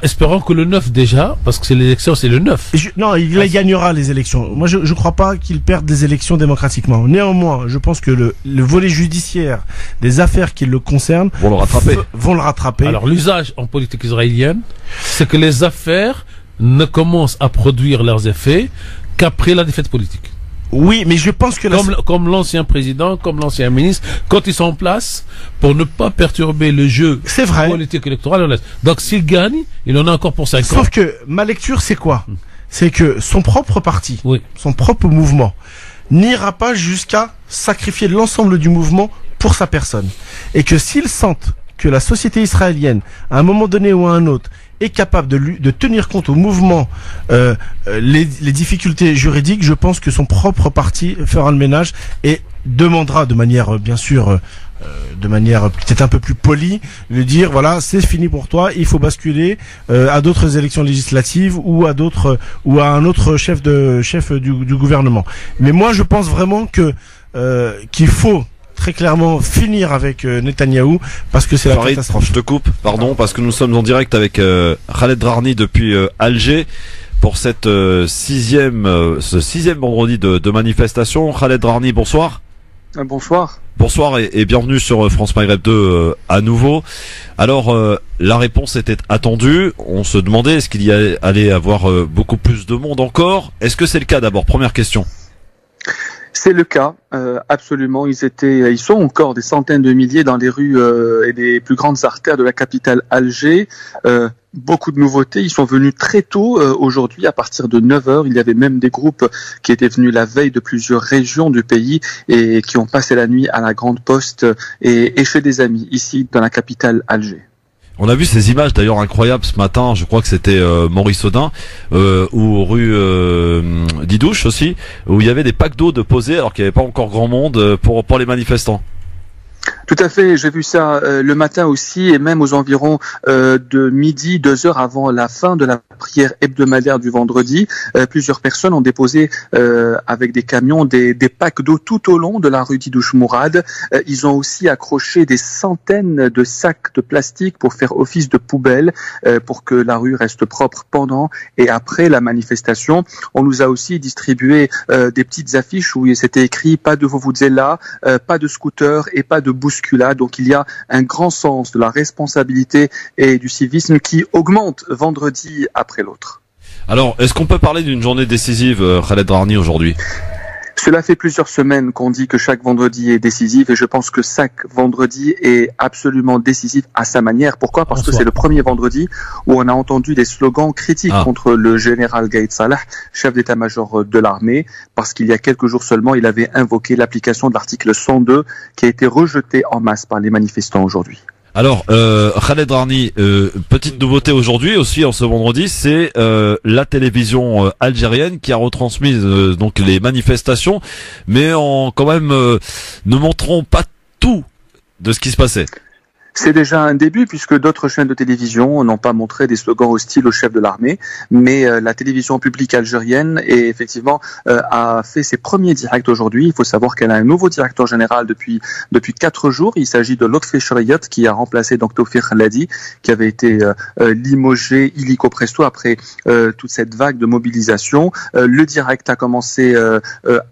Espérons que le 9 déjà, parce que l'élection c'est le 9. Il gagnera les élections. Moi, je crois pas qu'il perde des élections démocratiquement. Néanmoins, je pense que le volet judiciaire des affaires qui le concernent vont le rattraper. Alors, l'usage en politique israélienne, c'est que les affaires ne commencent à produire leurs effets qu'après la défaite politique. Oui, mais je pense que comme l'ancien président, comme l'ancien ministre, quand ils sont en place, pour ne pas perturber le jeu politique électoral. Donc s'il gagne, il en a encore pour 5 ans. Sauf que ma lecture, c'est quoi ? C'est que son propre parti, son propre mouvement, n'ira pas jusqu'à sacrifier l'ensemble du mouvement pour sa personne. Et que s'ils sentent que la société israélienne, à un moment donné ou à un autre, est capable de tenir compte au mouvement les difficultés juridiques, je pense que son propre parti fera le ménage et demandera de manière bien sûr de manière peut-être un peu plus polie, de dire voilà, c'est fini pour toi, il faut basculer à d'autres élections législatives ou à un autre chef du gouvernement. Mais moi je pense vraiment que qu'il faut très clairement finir avec Netanyahou parce que c'est la catastrophe. Je te coupe, pardon, parce que nous sommes en direct avec Khaled Drarni depuis Alger pour cette ce sixième vendredi de manifestation. Khaled Drarni, bonsoir. Bonsoir. Bonsoir et bienvenue sur France Maghreb 2 à nouveau. Alors la réponse était attendue. On se demandait est-ce qu'il y allait avoir beaucoup plus de monde encore. Est-ce que c'est le cas d'abord? Première question. C'est le cas, absolument. Ils sont encore des centaines de milliers dans les rues et les plus grandes artères de la capitale Alger. Beaucoup de nouveautés. Ils sont venus très tôt aujourd'hui, à partir de 9h. Il y avait même des groupes qui étaient venus la veille de plusieurs régions du pays et qui ont passé la nuit à la Grande Poste et chez des amis ici dans la capitale Alger. On a vu ces images d'ailleurs incroyables ce matin, je crois que c'était Maurice Audin, ou rue Didouche aussi, où il y avait des packs d'eau de posés alors qu'il n'y avait pas encore grand monde pour les manifestants. Tout à fait, j'ai vu ça le matin aussi et même aux environs de midi, 2 heures avant la fin de la prière hebdomadaire du vendredi. Plusieurs personnes ont déposé avec des camions des packs d'eau tout au long de la rue Didouche Mourad. Ils ont aussi accroché des centaines de sacs de plastique pour faire office de poubelle pour que la rue reste propre pendant et après la manifestation. On nous a aussi distribué des petites affiches où c'était écrit « Pas de vuvuzela, pas de scooter et pas de bousculade ». Donc il y a un grand sens de la responsabilité et du civisme qui augmente vendredi après l'autre. Alors, est-ce qu'on peut parler d'une journée décisive, Khaled Drarni, aujourd'hui ? Cela fait plusieurs semaines qu'on dit que chaque vendredi est décisif et je pense que chaque vendredi est absolument décisif à sa manière. Pourquoi ? Parce que c'est le premier vendredi où on a entendu des slogans critiques contre le général Gaïd Salah, chef d'état-major de l'armée, parce qu'il y a quelques jours seulement, il avait invoqué l'application de l'article 102 qui a été rejeté en masse par les manifestants aujourd'hui. Alors, Khaled Drarni, petite nouveauté aujourd'hui aussi en ce vendredi, c'est la télévision algérienne qui a retransmis donc les manifestations, mais en quand même ne montrant pas tout de ce qui se passait. C'est déjà un début puisque d'autres chaînes de télévision n'ont pas montré des slogans hostiles au chef de l'armée, mais la télévision publique algérienne effectivement a fait ses premiers directs aujourd'hui. Il faut savoir qu'elle a un nouveau directeur général depuis 4 jours. Il s'agit de Lotfi Shriyat qui a remplacé donc Tawfiq Khaladi qui avait été limogé illico presto après toute cette vague de mobilisation. Le direct a commencé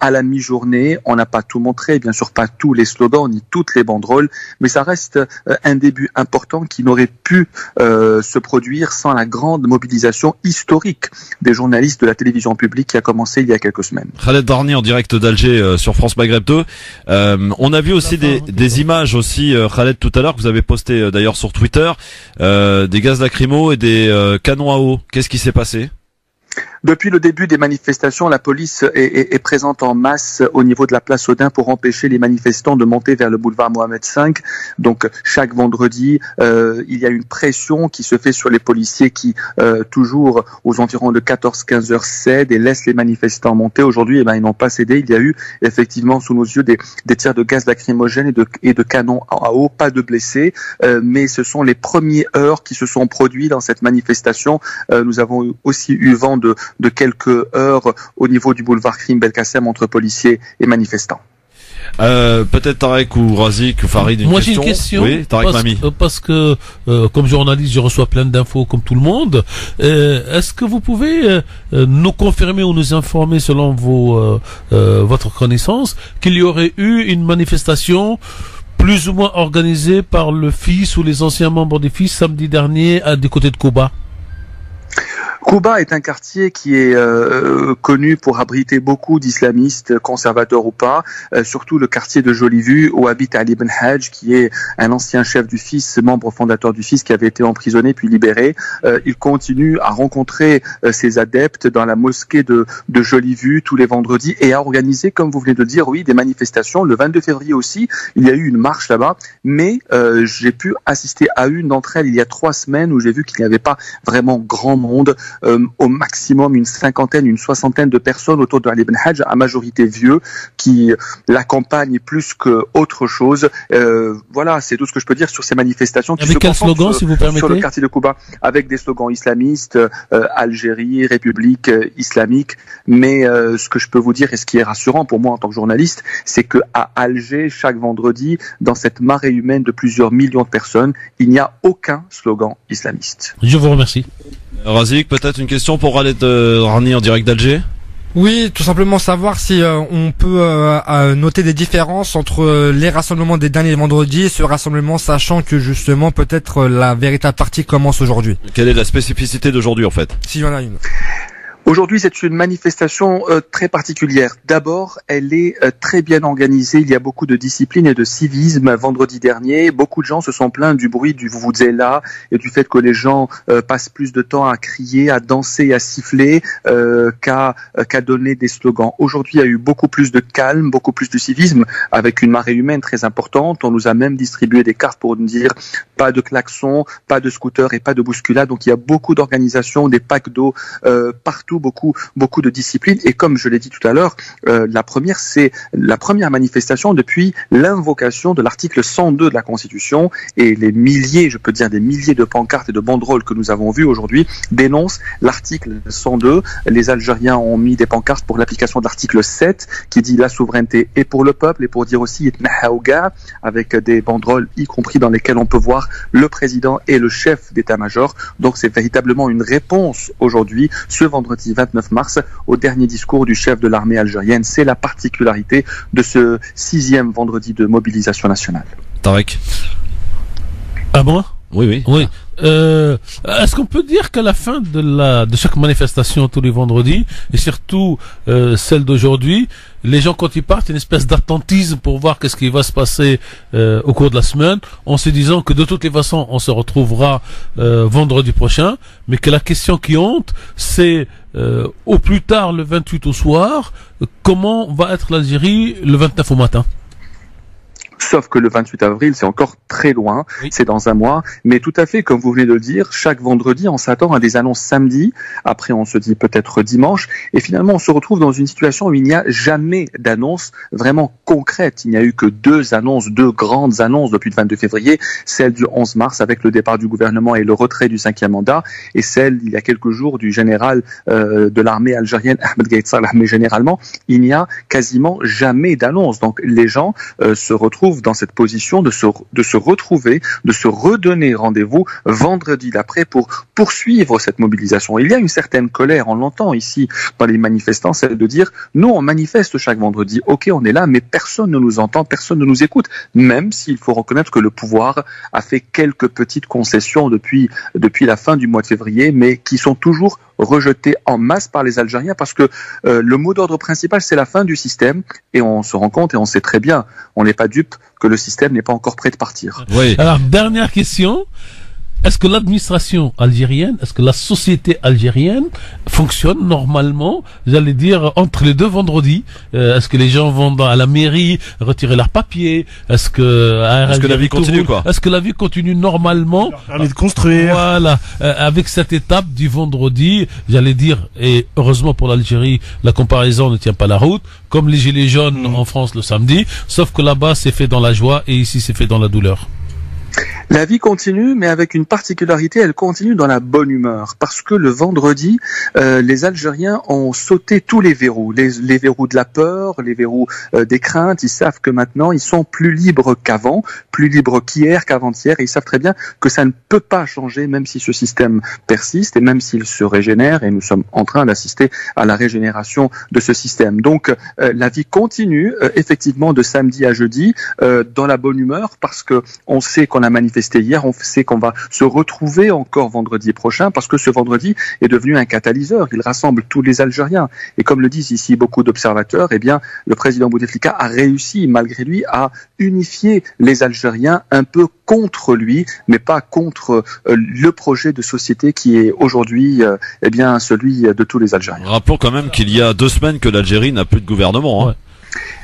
à la mi-journée. On n'a pas tout montré, bien sûr pas tous les slogans ni toutes les banderoles, mais ça reste un début important qui n'aurait pu se produire sans la grande mobilisation historique des journalistes de la télévision publique qui a commencé il y a quelques semaines. Khaled Drarni en direct d'Alger sur France Maghreb 2. On a vu aussi des images aussi, Khaled, tout à l'heure, que vous avez posté d'ailleurs sur Twitter, des gaz lacrymaux et des canons à eau. Qu'est-ce qui s'est passé ? Depuis le début des manifestations, la police est présente en masse au niveau de la place Audin pour empêcher les manifestants de monter vers le boulevard Mohamed V. Donc chaque vendredi, il y a une pression qui se fait sur les policiers qui, toujours aux environs de 14-15 heures, cèdent et laissent les manifestants monter. Aujourd'hui, ils n'ont pas cédé. Il y a eu effectivement sous nos yeux des tirs de gaz lacrymogène et de canons à eau, pas de blessés. Mais ce sont les premières heures qui se sont produits dans cette manifestation. Nous avons aussi eu vent de quelques heures au niveau du boulevard Krim Belkacem entre policiers et manifestants. Peut-être Tarek ou Razik ou Farid, Moi j'ai une question. Oui, Tarek Mami. Parce que comme journaliste, je reçois plein d'infos comme tout le monde. Est-ce que vous pouvez nous confirmer ou nous informer selon votre connaissance qu'il y aurait eu une manifestation plus ou moins organisée par le FIS ou les anciens membres du FIS samedi dernier du côté de Koba? Kouba est un quartier qui est connu pour abriter beaucoup d'islamistes, conservateurs ou pas, surtout le quartier de Jolie Vue où habite Ali Ben Hadj, qui est un ancien chef du FIS, membre fondateur du FIS, qui avait été emprisonné puis libéré. Il continue à rencontrer ses adeptes dans la mosquée de Jolie Vue tous les vendredis et à organiser, comme vous venez de le dire, oui, des manifestations. Le 22 février aussi, il y a eu une marche là-bas, mais j'ai pu assister à une d'entre elles il y a 3 semaines où j'ai vu qu'il n'y avait pas vraiment grand monde. Au maximum une cinquantaine, une soixantaine de personnes autour de Ali Ben Hadj, à majorité vieux, qui l'accompagnent plus qu'autre chose. Voilà, c'est tout ce que je peux dire sur ces manifestations. Qui avec quel slogan, si vous permettez? Sur le quartier de Kouba, avec des slogans islamistes, Algérie, République islamique. Mais ce que je peux vous dire, et ce qui est rassurant pour moi en tant que journaliste, c'est que à Alger, chaque vendredi, dans cette marée humaine de plusieurs millions de personnes, il n'y a aucun slogan islamiste. Je vous remercie. Razik, peut-être une question pour Khaled Rani en direct d'Alger? Oui, tout simplement savoir si on peut noter des différences entre les rassemblements des derniers vendredis et ce rassemblement, sachant que justement peut-être la véritable partie commence aujourd'hui. Quelle est la spécificité d'aujourd'hui en fait? S'il y en a une. Aujourd'hui, c'est une manifestation très particulière. D'abord, elle est très bien organisée. Il y a beaucoup de discipline et de civisme. Vendredi dernier, beaucoup de gens se sont plaints du bruit du vuvuzela et du fait que les gens passent plus de temps à crier, à danser, à siffler qu'à donner des slogans. Aujourd'hui, il y a eu beaucoup plus de calme, beaucoup plus de civisme, avec une marée humaine très importante. On nous a même distribué des cartes pour nous dire pas de klaxon, pas de scooter et pas de bousculade. Donc, il y a beaucoup d'organisations, des packs d'eau partout. Beaucoup de disciplines, et comme je l'ai dit tout à l'heure, c'est la première manifestation depuis l'invocation de l'article 102 de la Constitution, et les milliers, je peux dire des milliers de pancartes et de banderoles que nous avons vues aujourd'hui dénoncent l'article 102. Les Algériens ont mis des pancartes pour l'application de l'article 7 qui dit la souveraineté est pour le peuple, et pour dire aussi Itnahaouga, avec des banderoles y compris dans lesquelles on peut voir le président et le chef d'état-major. Donc c'est véritablement une réponse aujourd'hui, ce vendredi 29 mars, au dernier discours du chef de l'armée algérienne. C'est la particularité de ce 6e vendredi de mobilisation nationale. Tarek. Ah bon? Oui. Est-ce qu'on peut dire qu'à la fin de chaque manifestation tous les vendredis, et surtout celle d'aujourd'hui, les gens quand ils partent, une espèce d'attentisme pour voir qu'est-ce qui va se passer au cours de la semaine, en se disant que de toutes les façons on se retrouvera vendredi prochain, mais que la question qui hante, c'est au plus tard le 28 au soir, comment va être l'Algérie le 29 au matin? Sauf que le 28 avril, c'est encore très loin, oui. C'est dans un mois. Mais tout à fait, comme vous venez de le dire, chaque vendredi, on s'attend à des annonces samedi. Après, on se dit peut-être dimanche. Et finalement, on se retrouve dans une situation où il n'y a jamais d'annonce vraiment concrète. Il n'y a eu que 2 grandes annonces depuis le 22 février. Celle du 11 mars avec le départ du gouvernement et le retrait du 5e mandat. Et celle, il y a quelques jours, du général de l'armée algérienne, Ahmed Gaïd Salah. Mais généralement, il n'y a quasiment jamais d'annonce. Donc, les gens se retrouvent dans cette position de se retrouver, de se redonner rendez-vous vendredi d'après pour poursuivre cette mobilisation. Il y a une certaine colère, on l'entend ici dans les manifestants, celle de dire nous on manifeste chaque vendredi, ok on est là mais personne ne nous entend, personne ne nous écoute, même s'il faut reconnaître que le pouvoir a fait quelques petites concessions depuis la fin du mois de février, mais qui sont toujours rejeté en masse par les Algériens parce que le mot d'ordre principal c'est la fin du système, et on se rend compte et on sait très bien, on n'est pas dupe que le système n'est pas encore prêt de partir. Oui. Alors dernière question, est-ce que l'administration algérienne, est-ce que la société algérienne fonctionne normalement, j'allais dire, entre les 2 vendredis? Est-ce que les gens vont à la mairie retirer leurs papiers? Est-ce que la vie continue, quoi? Est-ce que la vie continue normalement? Permis de construire. Voilà. Avec cette étape du vendredi, j'allais dire, et heureusement pour l'Algérie, la comparaison ne tient pas la route, comme les gilets jaunes en France le samedi, sauf que là-bas c'est fait dans la joie et ici c'est fait dans la douleur. La vie continue, mais avec une particularité, elle continue dans la bonne humeur. Parce que le vendredi, les Algériens ont sauté tous les verrous. Les verrous de la peur, les verrous des craintes. Ils savent que maintenant, ils sont plus libres qu'avant, plus libres qu'hier, qu'avant-hier. Et ils savent très bien que ça ne peut pas changer, même si ce système persiste et même s'il se régénère. Et nous sommes en train d'assister à la régénération de ce système. Donc, la vie continue, effectivement, de samedi à jeudi, dans la bonne humeur, parce que on sait qu'on a manifesté manifesté hier, on sait qu'on va se retrouver encore vendredi prochain parce que ce vendredi est devenu un catalyseur. Il rassemble tous les Algériens. Et comme le disent ici beaucoup d'observateurs, eh bien, le président Bouteflika a réussi, malgré lui, à unifier les Algériens un peu contre lui, mais pas contre le projet de société qui est aujourd'hui eh bien celui de tous les Algériens. Rappelons quand même qu'il y a 2 semaines que l'Algérie n'a plus de gouvernement. Hein. Ouais.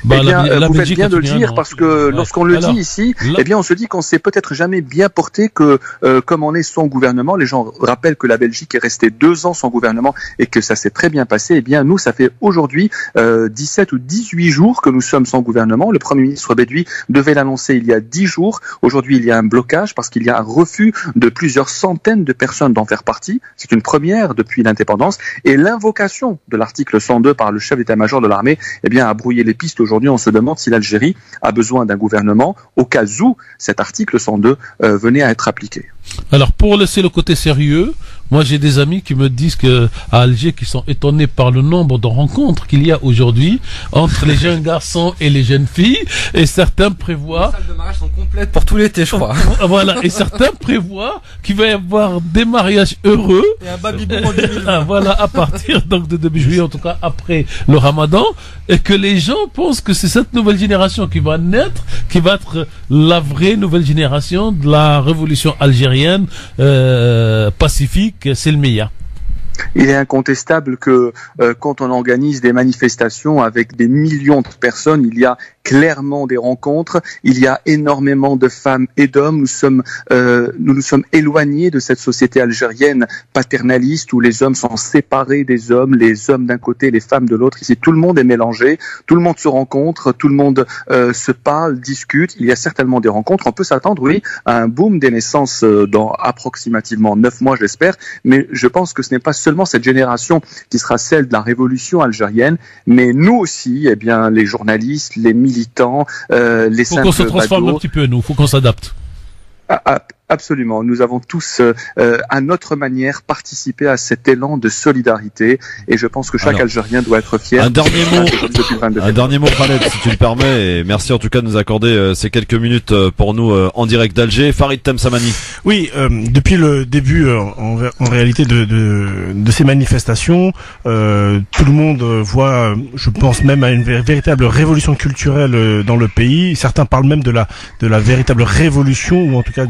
Bah, eh bien, la vous faites Belgique bien de le a dire parce que lorsqu'on le dit ici, eh bien, on se dit qu'on s'est peut-être jamais bien porté que, comme on est sans gouvernement, les gens rappellent que la Belgique est restée 2 ans sans gouvernement et que ça s'est très bien passé. Eh bien, nous, ça fait aujourd'hui 17 ou 18 jours que nous sommes sans gouvernement. Le Premier ministre Bedoui devait l'annoncer il y a 10 jours. Aujourd'hui, il y a un blocage parce qu'il y a un refus de plusieurs centaines de personnes d'en faire partie. C'est une première depuis l'indépendance. Et l'invocation de l'article 102 par le chef d'état-major de l'armée, eh bien, a brouillé les pistes. Aujourd'hui, on se demande si l'Algérie a besoin d'un gouvernement au cas où cet article 102 venait à être appliqué. Alors, pour laisser le côté sérieux, moi j'ai des amis qui me disent que à Alger, qui sont étonnés par le nombre de rencontres qu'il y a aujourd'hui entre les jeunes garçons et les jeunes filles, et certains prévoient... Les salles de mariage sont complètes pour tout l'été, je crois. Voilà, et certains prévoient qu'il va y avoir des mariages heureux. Et un baby-boom en 2020. Voilà, à partir donc de début juillet, en tout cas après le Ramadan, et que les gens pensent que c'est cette nouvelle génération qui va naître, qui va être la vraie nouvelle génération de la révolution algérienne pacifique. C'est le meilleur. Il est incontestable que quand on organise des manifestations avec des millions de personnes, il y a clairement des rencontres, il y a énormément de femmes et d'hommes. Nous nous sommes éloignés de cette société algérienne paternaliste où les hommes sont séparés des hommes, les hommes d'un côté, les femmes de l'autre. Ici, tout le monde est mélangé, tout le monde se rencontre, tout le monde se parle, discute. Il y a certainement des rencontres. On peut s'attendre, oui, à un boom des naissances dans approximativement 9 mois, j'espère. Mais je pense que ce n'est pas seulement cette génération qui sera celle de la révolution algérienne, mais nous aussi, eh bien, les journalistes, les militants, les simples badauds. Faut qu'on se transforme un petit peu, nous. Faut qu'on s'adapte. Absolument. Nous avons tous, à notre manière, participé à cet élan de solidarité et je pense que chaque Algérien doit être fier. Un dernier mot, Khaled, si tu le permets, et merci en tout cas de nous accorder ces quelques minutes pour nous en direct d'Alger. Farid Temsamani. Oui, depuis le début, en réalité, de ces manifestations, tout le monde voit, je pense même à une véritable révolution culturelle dans le pays. Certains parlent même de la véritable révolution, ou en tout cas,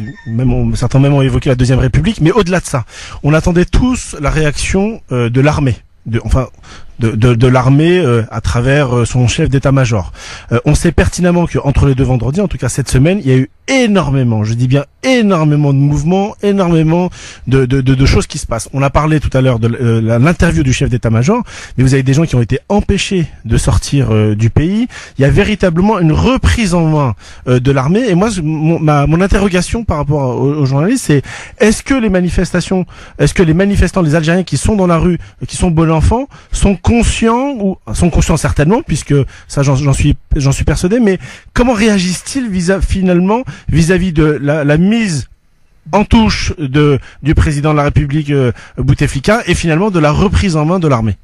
certains même ont évoqué la Deuxième République, mais au-delà de ça, on attendait tous la réaction de l'armée, de l'armée à travers son chef d'état-major. On sait pertinemment que entre les 2 vendredis, en tout cas cette semaine, il y a eu énormément, je dis bien énormément de mouvements, énormément de choses qui se passent. On a parlé tout à l'heure de l'interview du chef d'état-major, mais vous avez des gens qui ont été empêchés de sortir du pays. Il y a véritablement une reprise en main de l'armée. Et moi, mon interrogation par rapport aux journalistes, c'est est-ce que les manifestants, les Algériens qui sont dans la rue, qui sont bon enfants, sont conscients certainement, puisque ça j'en suis persuadé, mais comment réagissent-ils vis-à-vis de la mise en touche du président de la République Bouteflika et finalement de la reprise en main de l'armée?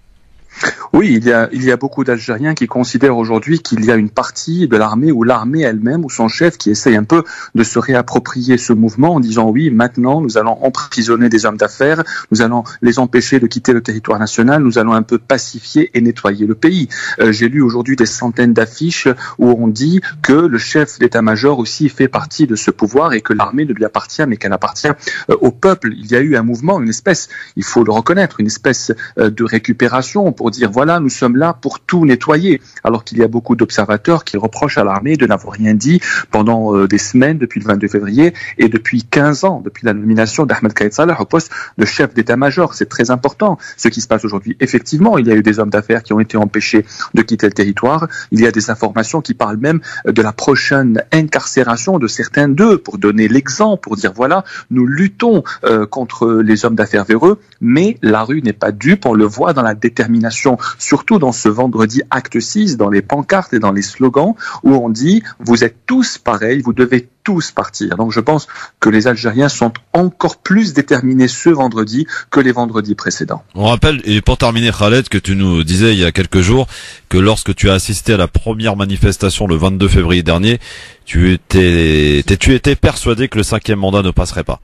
Oui, il y a beaucoup d'Algériens qui considèrent aujourd'hui qu'il y a une partie de l'armée ou l'armée elle-même ou son chef qui essaye un peu de se réapproprier ce mouvement en disant oui, maintenant nous allons emprisonner des hommes d'affaires, nous allons les empêcher de quitter le territoire national, nous allons un peu pacifier et nettoyer le pays. J'ai lu aujourd'hui des centaines d'affiches où on dit que le chef d'état-major aussi fait partie de ce pouvoir et que l'armée ne lui appartient mais qu'elle appartient au peuple. Il y a eu un mouvement, une espèce, il faut le reconnaître, une espèce de récupération pour dire voilà, nous sommes là pour tout nettoyer, alors qu'il y a beaucoup d'observateurs qui reprochent à l'armée de n'avoir rien dit pendant des semaines depuis le 22 février et depuis 15 ans, depuis la nomination d'Ahmed Kaïd Salah au poste de chef d'état-major. C'est très important ce qui se passe aujourd'hui. Effectivement, il y a eu des hommes d'affaires qui ont été empêchés de quitter le territoire. Il y a des informations qui parlent même de la prochaine incarcération de certains d'eux pour donner l'exemple, pour dire voilà, nous luttons contre les hommes d'affaires véreux, mais la rue n'est pas dupe, on le voit dans la détermination indignation, surtout dans ce vendredi acte 6, dans les pancartes et dans les slogans, où on dit « vous êtes tous pareils, vous devez tous partir ». Donc je pense que les Algériens sont encore plus déterminés ce vendredi que les vendredis précédents. On rappelle, et pour terminer Khaled, que tu nous disais il y a quelques jours que lorsque tu as assisté à la première manifestation le 22 février dernier, tu étais persuadé que le 5e mandat ne passerait pas.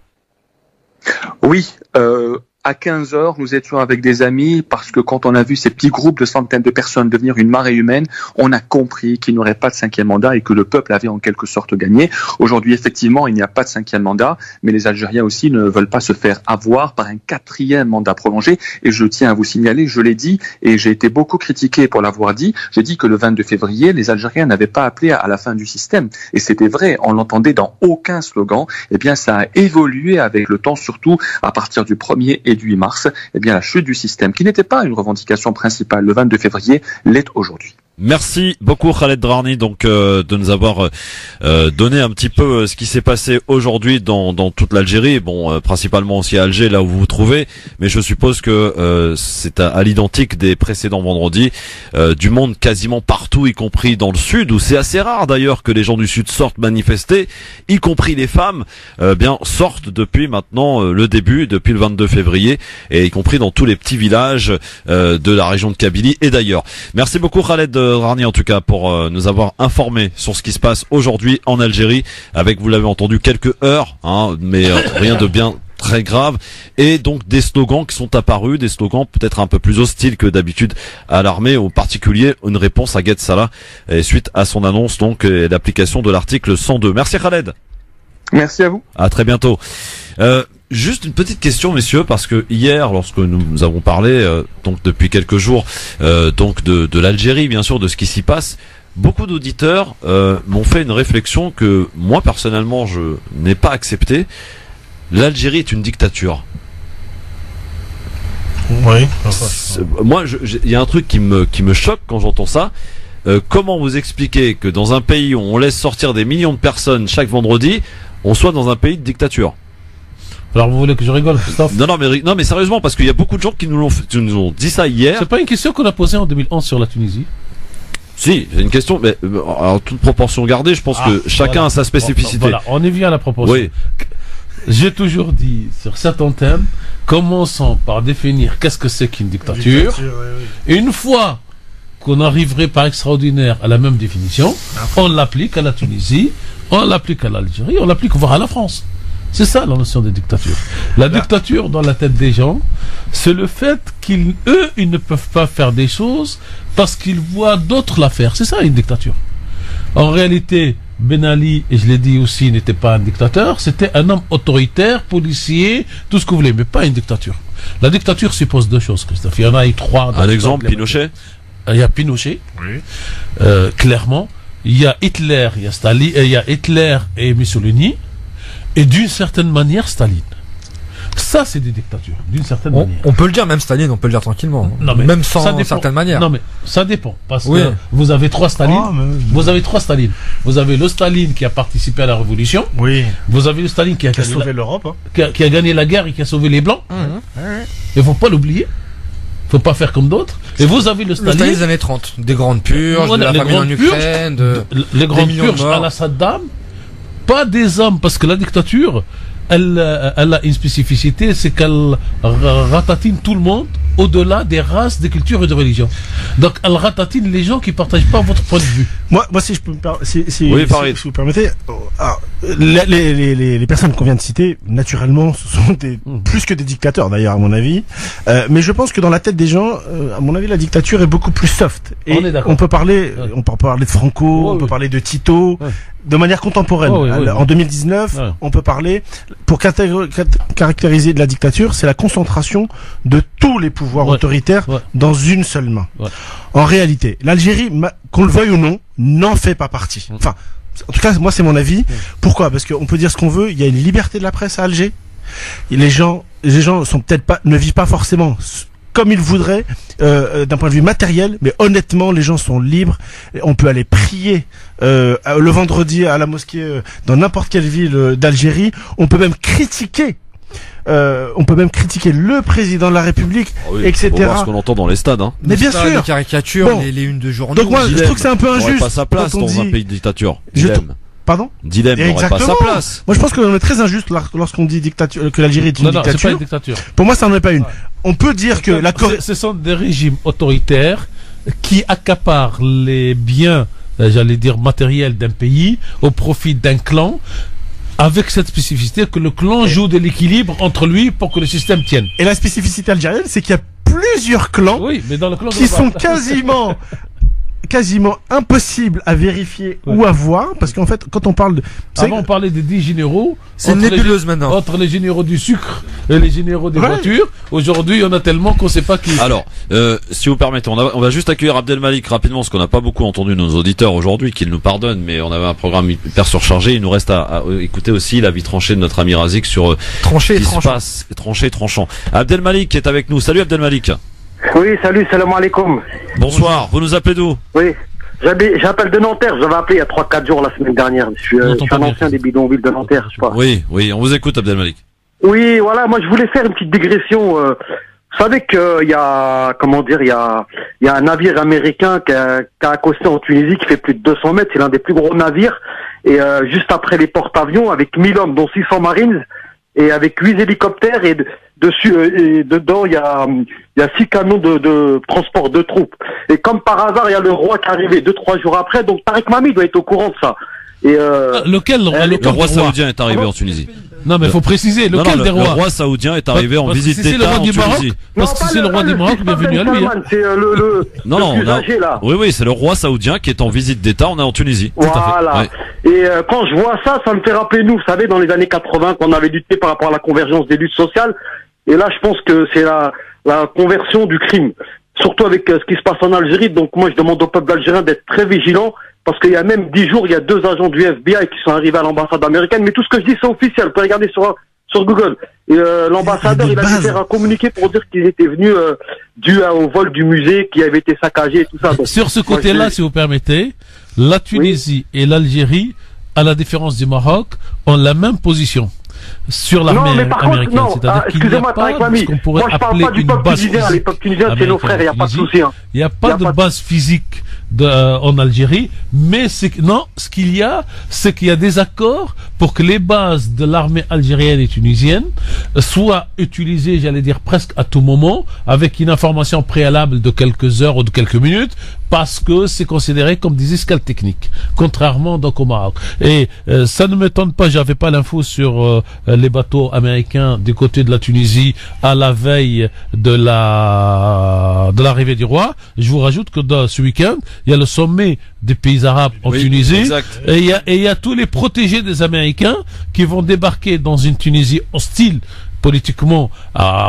Oui, à 15h, nous étions avec des amis parce que quand on a vu ces petits groupes de centaines de personnes devenir une marée humaine, on a compris qu'il n'y aurait pas de 5e mandat et que le peuple avait en quelque sorte gagné. Aujourd'hui, effectivement, il n'y a pas de 5e mandat, mais les Algériens aussi ne veulent pas se faire avoir par un 4e mandat prolongé. Et je tiens à vous signaler, je l'ai dit et j'ai été beaucoup critiqué pour l'avoir dit, j'ai dit que le 22 février, les Algériens n'avaient pas appelé à la fin du système. Et c'était vrai, on l'entendait dans aucun slogan. Eh bien, ça a évolué avec le temps, surtout à partir du 1er et du 8 mars, eh bien la chute du système, qui n'était pas une revendication principale le 22 février, l'est aujourd'hui. Merci beaucoup Khaled Drarni donc de nous avoir donné un petit peu ce qui s'est passé aujourd'hui dans toute l'Algérie, bon principalement aussi à Alger là où vous vous trouvez, mais je suppose que c'est à l'identique des précédents vendredis, du monde quasiment partout, y compris dans le sud où c'est assez rare d'ailleurs que les gens du sud sortent manifester, y compris les femmes, bien sortent depuis maintenant depuis le 22 février et y compris dans tous les petits villages de la région de Kabylie et d'ailleurs. Merci beaucoup Khaled Drarni en tout cas pour nous avoir informé sur ce qui se passe aujourd'hui en Algérie avec, vous l'avez entendu, quelques heures, hein, mais rien de bien très grave, et donc des slogans qui sont apparus, des slogans peut-être un peu plus hostiles que d'habitude à l'armée, en particulier une réponse à Gued Salah suite à son annonce donc l'application de l'article 102. Merci Khaled. Merci à vous. À très bientôt. Juste une petite question, messieurs, parce que hier, lorsque nous avons parlé, donc depuis quelques jours, donc de l'Algérie, bien sûr, de ce qui s'y passe, beaucoup d'auditeurs m'ont fait une réflexion que moi personnellement je n'ai pas acceptée. L'Algérie est une dictature. Oui. Moi, il y a un truc qui me choque quand j'entends ça. Comment vous expliquez que dans un pays où on laisse sortir des millions de personnes chaque vendredi, on soit dans un pays de dictature? Alors vous voulez que je rigole, Christophe? Non mais sérieusement, parce qu'il y a beaucoup de gens qui nous ont dit ça hier. C'est pas une question qu'on a posée en 2011 sur la Tunisie? Si, c'est une question, mais en toute proportion gardée, je pense que chacun a sa spécificité. Voilà, on y vient à la proportion. Oui. J'ai toujours dit sur certains thèmes, commençons par définir qu'est-ce que c'est qu'une dictature. Et une fois qu'on arriverait par extraordinaire à la même définition, on l'applique à la Tunisie, on l'applique à l'Algérie, on l'applique voire à la France. C'est ça la notion de dictature. La dictature dans la tête des gens, c'est le fait ils ne peuvent pas faire des choses parce qu'ils voient d'autres la faire. C'est ça une dictature. En réalité, Ben Ali, et je l'ai dit aussi, n'était pas un dictateur, c'était un homme autoritaire, policier, tout ce que vous voulez, mais pas une dictature. La dictature suppose deux choses, Christophe. Il y en a eu trois. Un exemple, Pinochet. Il y a Pinochet, oui. Clairement. Il y a Hitler, il y a Staline, il y a Hitler et Mussolini. Et d'une certaine manière, Staline. Ça, c'est des dictatures, d'une certaine manière. On peut le dire, même Staline, on peut le dire tranquillement. Non, mais même sans certaine manière. Non, mais ça dépend. Parce que vous avez trois Staline. Vous avez trois Staline. Vous avez le Staline qui a participé à la révolution. Oui. Vous avez le Staline qui a sauvé l'Europe. Hein. Qui a gagné la guerre et qui a sauvé les Blancs. Il ne faut pas l'oublier. Il ne faut pas faire comme d'autres. Et vous avez le Staline des années 30. Des grandes purges, de la famine en Ukraine, les grandes purges à la Saddam. Pas des hommes, parce que la dictature, elle a une spécificité, c'est qu'elle ratatine tout le monde au-delà des races, des cultures et des religions. Donc elle ratatine les gens qui ne partagent pas votre point de vue. Moi si je peux si vous permettez, les personnes qu'on vient de citer, naturellement, ce sont plus que des dictateurs d'ailleurs à mon avis. Mais je pense que dans la tête des gens, à mon avis, la dictature est beaucoup plus soft. Et on peut parler de Franco, on peut parler de Tito. De manière contemporaine. En 2019, on peut parler, pour caractériser de la dictature, c'est la concentration de tous les pouvoirs autoritaires dans une seule main. En réalité, l'Algérie, qu'on le veuille ou non, n'en fait pas partie. Enfin, en tout cas, moi, c'est mon avis. Pourquoi? Parce qu'on peut dire ce qu'on veut, il y a une liberté de la presse à Alger. Et les gens sont peut-être pas, ne vivent pas forcément comme ils voudraient d'un point de vue matériel, mais honnêtement, les gens sont libres. On peut aller prier le vendredi à la mosquée dans n'importe quelle ville d'Algérie. On peut même critiquer On peut même critiquer le président de la République, etc. Faut voir ce qu'on entend dans les stades. Hein. Mais bien sûr. Les caricatures, Bon. les unes de journaux. Donc moi, je trouve que c'est un peu n'aurait injuste. pas sa place quand on dans un dit- pays de dictature. Je Dilemme. Pardon? Dilemme n'aurait pas sa Exactement. place. Moi, je pense qu'on est très injuste lorsqu'on dit dictature, que l'Algérie est une Non, c'est pas dictature. une dictature. Pour moi, ça n'en est pas une. On peut dire que la Corée... Ce sont des régimes autoritaires qui accaparent les biens, j'allais dire matériels d'un pays au profit d'un clan, avec cette spécificité que le clan joue de l'équilibre entre lui pour que le système tienne. Et la spécificité algérienne, c'est qu'il y a plusieurs clans Oui, mais dans le clan qui sont quasiment impossibles à vérifier ou à voir, parce qu'en fait, quand on parle de... Avant, on parlait des 10 généraux. C'est une entre les- nébuleuse maintenant. Entre les généraux du sucre et les généraux des Ouais. voitures. Aujourd'hui, il y en a tellement qu'on sait pas qui. Alors, si vous permettez, on va juste accueillir Abdelmalik rapidement, parce qu'on n'a pas beaucoup entendu nos auditeurs aujourd'hui, qu'ils nous pardonnent, mais on avait un programme hyper surchargé. Il nous reste à écouter aussi l'avis tranché de notre ami Razik sur Tranché ce et qui se tranchant. passe, tranché, tranchant. Abdelmalik est avec nous. Salut Abdelmalik. Oui, salut, salam alaikum. Bonsoir. Vous nous appelez d'où? Oui, j'appelle de Nanterre. J'avais appelé il y a 3-4 jours la semaine dernière. Je suis n'entend pas un bien. ancien des bidonvilles de Nanterre, je sais pas. Oui, on vous écoute Abdelmalik. Oui, voilà, moi je voulais faire une petite digression. Vous savez qu'il y a, comment dire, il y a un navire américain qui a accosté en Tunisie qui fait plus de 200 mètres. C'est l'un des plus gros navires. Et juste après les porte-avions, avec 1000 hommes, dont 600 marines, et avec 8 hélicoptères, et dessus, et dedans, il y a 6 canons de transport de troupes. Et comme par hasard, il y a le roi qui est arrivé 2-3 jours après, donc Tarek Mami doit être au courant de ça. Et Lequel Le roi des rois saoudien est arrivé en Tunisie. Non, mais il faut préciser. Non, Lequel non, des le rois roi saoudien est arrivé en Parce que visite si c'est le d'État roi en du Maroc, Tunisie. parce que si c'est le roi du Maroc, bienvenue à lui. Hein. C'est le Non, plus on a- âgé, là. Oui, c'est le roi saoudien qui est en visite d'État. On est en Tunisie. Voilà. Ouais. Et quand je vois ça, ça me fait rappeler nous, vous savez, dans les années 80, qu'on avait lutté par rapport à la convergence des luttes sociales. Et là, je pense que c'est la conversion du crime. Surtout avec ce qui se passe en Algérie. Donc moi, je demande au peuple algérien d'être très vigilant. Parce qu'il y a même 10 jours, il y a 2 agents du FBI qui sont arrivés à l'ambassade américaine. Mais tout ce que je dis, c'est officiel. Vous pouvez regarder sur Google. Et l'ambassadeur, il a dû faire un communiqué pour dire qu'ils étaient venus dû au vol du musée qui avait été saccagé et tout ça. Donc, Sur ce moi, côté-là, si vous permettez, la Tunisie et l'Algérie, à la différence du Maroc, ont la même position sur l'armée non, mais par américaine. contre, non, C'est-à-dire qu'il n'y a excusez-moi, pas Tarek de Mami. ce qu'on pourrait Moi, je parle appeler pas du une peuple base tunisien. Les physique peuples tunisiens, c'est nos frères, il n'y a pas de américaine. souci. Hein. Il n'y a pas Y a de pas de- base physique en Algérie, mais ce qu'il y a, c'est qu'il y a des accords pour que les bases de l'armée algérienne et tunisienne soient utilisées, j'allais dire presque à tout moment, avec une information préalable de quelques heures ou de quelques minutes, parce que c'est considéré comme des escales techniques, contrairement donc au Maroc. Et ça ne m'étonne pas, j'avais pas l'info sur les bateaux américains du côté de la Tunisie à la veille de l'arrivée du roi. Je vous rajoute que ce week-end, il y a le sommet des pays arabes en Oui, Tunisie, exact. et il y a tous les protégés des Américains qui vont débarquer dans une Tunisie hostile politiquement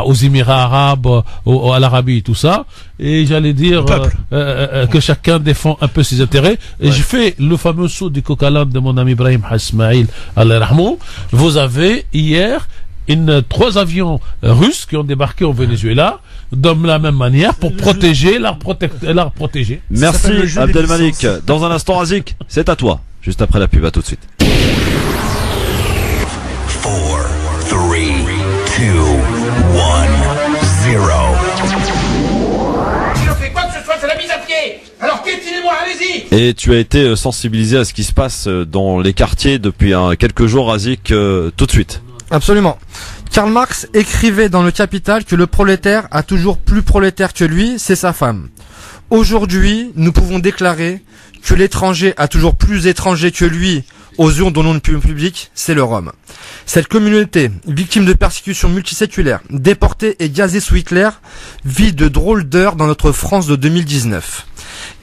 aux Émirats arabes, à l'Arabie et tout ça, et j'allais dire que chacun défend un peu ses intérêts. Et je fais le fameux saut du coq à l'âne de mon ami Ibrahim Hasmaïl al-Rahmou. Vous avez hier 3 avions russes qui ont débarqué au Venezuela de la même manière pour protéger leur protéger. Merci s'appelle le jeu des Abdelmalik. licences. Dans un instant, Razik, c'est à toi. Juste après la pub, à tout de suite. 4, 3, 2, 1, 0. Je fais quoi que ce soit, c'est la mise à pied. Alors piétinez-moi, allez-y. Et tu as été sensibilisé à ce qui se passe dans les quartiers depuis quelques jours, Razik, tout de suite. Absolument. Karl Marx écrivait dans Le Capital que le prolétaire a toujours plus prolétaire que lui, c'est sa femme. Aujourd'hui, nous pouvons déclarer que l'étranger a toujours plus étranger que lui aux yeux de l'opinion publique, c'est le Rome. Cette communauté, victime de persécutions multiséculaires, déportée et gazée sous Hitler, vit de drôles d'heures dans notre France de 2019.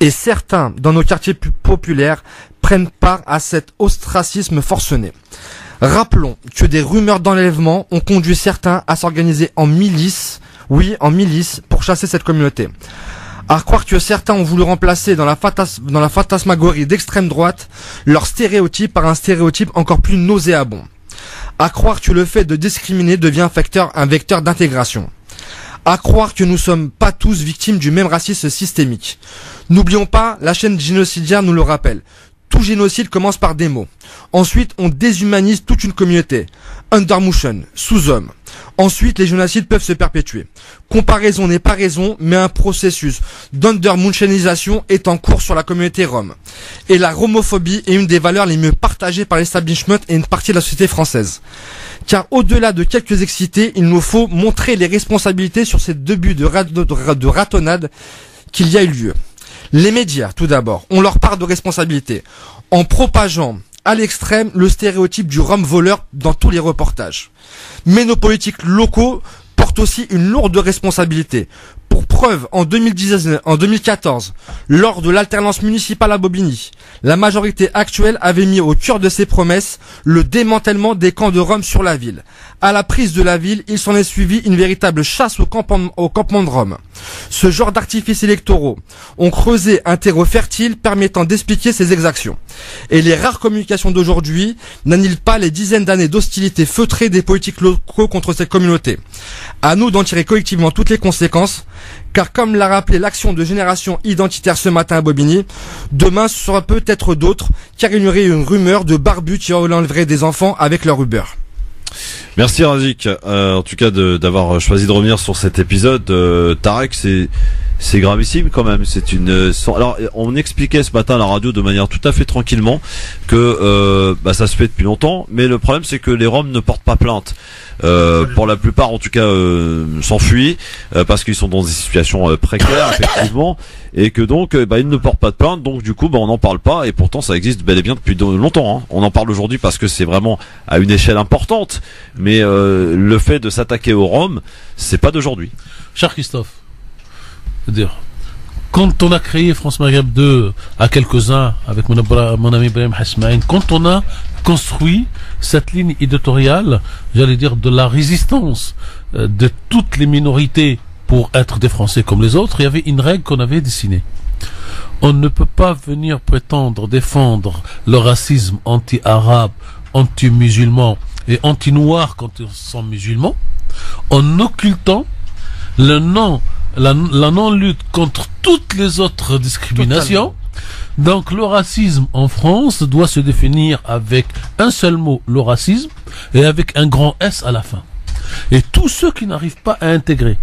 Et certains, dans nos quartiers plus populaires, prennent part à cet ostracisme forcené. Rappelons que des rumeurs d'enlèvement ont conduit certains à s'organiser en milice, oui, en milice, pour chasser cette communauté. À croire que certains ont voulu remplacer dans la fantasmagorie d'extrême droite leur stéréotype par un stéréotype encore plus nauséabond. À croire que le fait de discriminer devient un vecteur d'intégration. À croire que nous sommes pas tous victimes du même racisme systémique. N'oublions pas, la chaîne génocidaire nous le rappelle. Tout génocide commence par des mots. Ensuite, on déshumanise toute une communauté. Undermotion, sous-homme. Ensuite, les génocides peuvent se perpétuer. Comparaison n'est pas raison, mais un processus d'undermotionisation est en cours sur la communauté rome. Et la romophobie est une des valeurs les mieux partagées par l'establishment et une partie de la société française. Car au-delà de quelques excités, il nous faut montrer les responsabilités sur ces débuts de ratonnade qu'il y a eu lieu. Les médias, tout d'abord, ont leur part de responsabilité en propageant à l'extrême le stéréotype du rhum voleur dans tous les reportages. Mais nos politiques locaux portent aussi une lourde responsabilité. Pour preuve, en 2014, lors de l'alternance municipale à Bobigny, la majorité actuelle avait mis au cœur de ses promesses le démantèlement des camps de Rome sur la ville. À la prise de la ville, il s'en est suivi une véritable chasse au campement de Rome. Ce genre d'artifices électoraux ont creusé un terreau fertile permettant d'expliquer ces exactions. Et les rares communications d'aujourd'hui n'annulent pas les dizaines d'années d'hostilité feutrée des politiques locaux contre cette communauté. À nous d'en tirer collectivement toutes les conséquences, car comme l'a rappelé l'action de génération identitaire ce matin à Bobigny, demain ce sera peut-être d'autres, car il y aurait une rumeur de barbus qui enlèveraient des enfants avec leur Uber. Merci Razik, en tout cas d'avoir choisi de revenir sur cet épisode. Tarek, c'est gravissime quand même. C'est une. Alors, on expliquait ce matin à la radio de manière tout à fait tranquillement que ça se fait depuis longtemps, mais le problème c'est que les Roms ne portent pas plainte. Pour la plupart, en tout cas, s'enfuient parce qu'ils sont dans des situations précaires, effectivement, et que donc ils ne portent pas de plainte. Donc du coup, on n'en parle pas. Et pourtant, ça existe bel et bien depuis longtemps. Hein. On en parle aujourd'hui parce que c'est vraiment à une échelle importante. Mais le fait de s'attaquer aux Roms, c'est pas d'aujourd'hui. Cher Christophe, dire, quand on a créé France Maghreb 2 à quelques-uns avec mon ami Ibrahim Hasmaïn, quand on a construit cette ligne éditoriale, j'allais dire de la résistance de toutes les minorités pour être des Français comme les autres, il y avait une règle qu'on avait dessinée. On ne peut pas venir prétendre défendre le racisme anti-arabe, anti-musulman et anti-noir quand ils sont musulmans en occultant la non-lutte contre toutes les autres discriminations. Totalement. Donc le racisme en France doit se définir avec un seul mot, le racisme, et avec un grand S à la fin. Et tous ceux qui n'arrivent pas à intégrer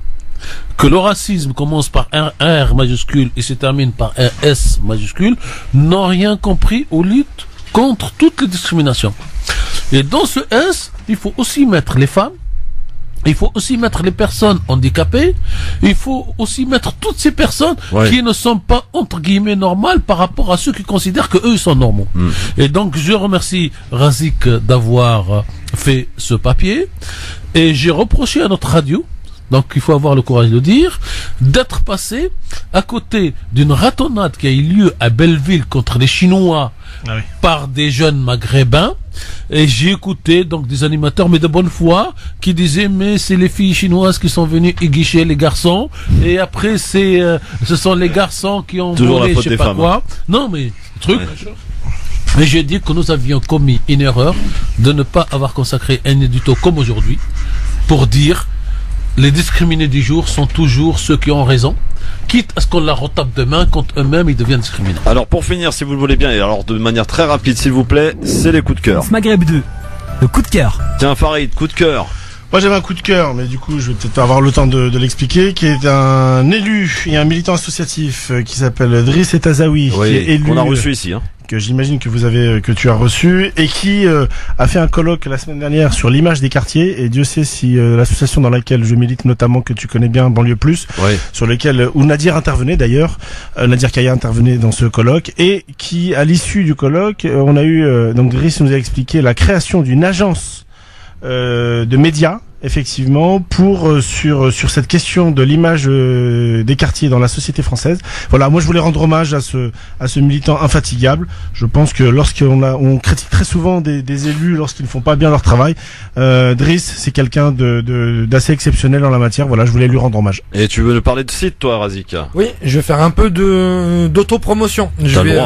que le racisme commence par un R majuscule et se termine par un S majuscule n'ont rien compris aux luttes contre toutes les discriminations. Et dans ce S, il faut aussi mettre les femmes, il faut aussi mettre les personnes handicapées, il faut aussi mettre toutes ces personnes qui ne sont pas entre guillemets normales par rapport à ceux qui considèrent que eux ils sont normaux. Et donc je remercie Razik d'avoir fait ce papier et j'ai reproché à notre radio, donc il faut avoir le courage de le dire, d'être passé à côté d'une ratonnade qui a eu lieu à Belleville contre les Chinois par des jeunes maghrébins. Et j'ai écouté donc des animateurs mais de bonne foi qui disaient mais c'est les filles chinoises qui sont venues aiguicher les garçons et après ce sont les garçons qui ont volé je sais pas quoi. Non mais truc. Mais j'ai dit que nous avions commis une erreur de ne pas avoir consacré un édito comme aujourd'hui pour dire les discriminés du jour sont toujours ceux qui ont raison, quitte à ce qu'on la retape demain quand eux-mêmes ils deviennent discriminants. Alors pour finir, si vous le voulez bien, et alors de manière très rapide s'il vous plaît, c'est les coups de cœur. Maghreb 2, le coup de cœur. Tiens Farid, coup de cœur. Moi j'avais un coup de cœur, mais du coup je vais peut-être avoir le temps de l'expliquer, qui est un élu et un militant associatif qui s'appelle Driss Etazaoui, qui est élu, qu'on a reçu ici, que j'imagine que tu as reçu, et qui a fait un colloque la semaine dernière sur l'image des quartiers, et Dieu sait si l'association dans laquelle je milite notamment, que tu connais bien, Banlieue Plus, sur lequel où Nadir intervenait d'ailleurs, Nadir Kaya intervenait dans ce colloque, et qui à l'issue du colloque, on a eu donc Driss nous a expliqué la création d'une agence de médias, effectivement, pour sur cette question de l'image des quartiers dans la société française. Voilà, moi je voulais rendre hommage à ce militant infatigable. Je pense que on critique très souvent des élus lorsqu'ils ne font pas bien leur travail. Driss, c'est quelqu'un d'assez exceptionnel en la matière. Voilà, je voulais lui rendre hommage. Et tu veux nous parler de site, toi, Razik? Oui, je vais faire un peu d'autopromotion. Je vais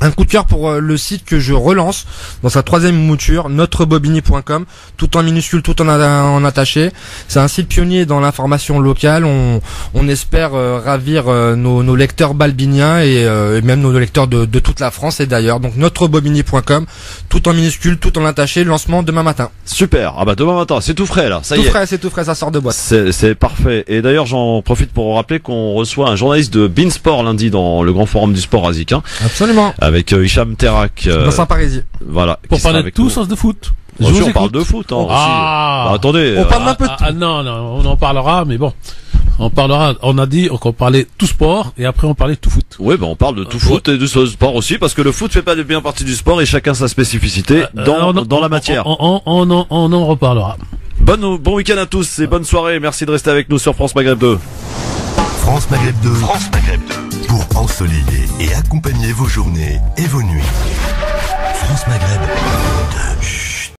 Un coup de cœur pour le site que je relance dans sa 3e mouture, NotreBobigny.com, tout en minuscule, tout en attaché. C'est un site pionnier dans l'information locale. On espère ravir nos lecteurs balbiniens et même nos lecteurs de toute la France et d'ailleurs. Donc NotreBobigny.com, tout en minuscule, tout en attaché. Lancement demain matin. Super. Ah bah demain matin, c'est tout frais là. Ça y est. C'est tout frais, ça sort de boîte. C'est parfait. Et d'ailleurs, j'en profite pour rappeler qu'on reçoit un journaliste de Beansport lundi dans le grand forum du sport azicain. Absolument. Avec Hicham Terak. Dans Saint-Parisis. Voilà. Pour parler de tout sauf de foot. Aussi, on parle de foot, hein, aussi. Bah, attendez. On parle un peu de tout. Non, on en parlera, mais bon. On a dit qu'on parlait tout sport et après on parlait tout foot. Oui, bah on parle de tout foot et de sport aussi parce que le foot fait pas bien partie du sport et chacun sa spécificité dans la matière. On en reparlera. Bon week-end à tous et bonne soirée. Merci de rester avec nous sur France Maghreb 2. France Maghreb 2. France Maghreb 2. Pour ensoleiller et accompagner vos journées et vos nuits. France Maghreb 2.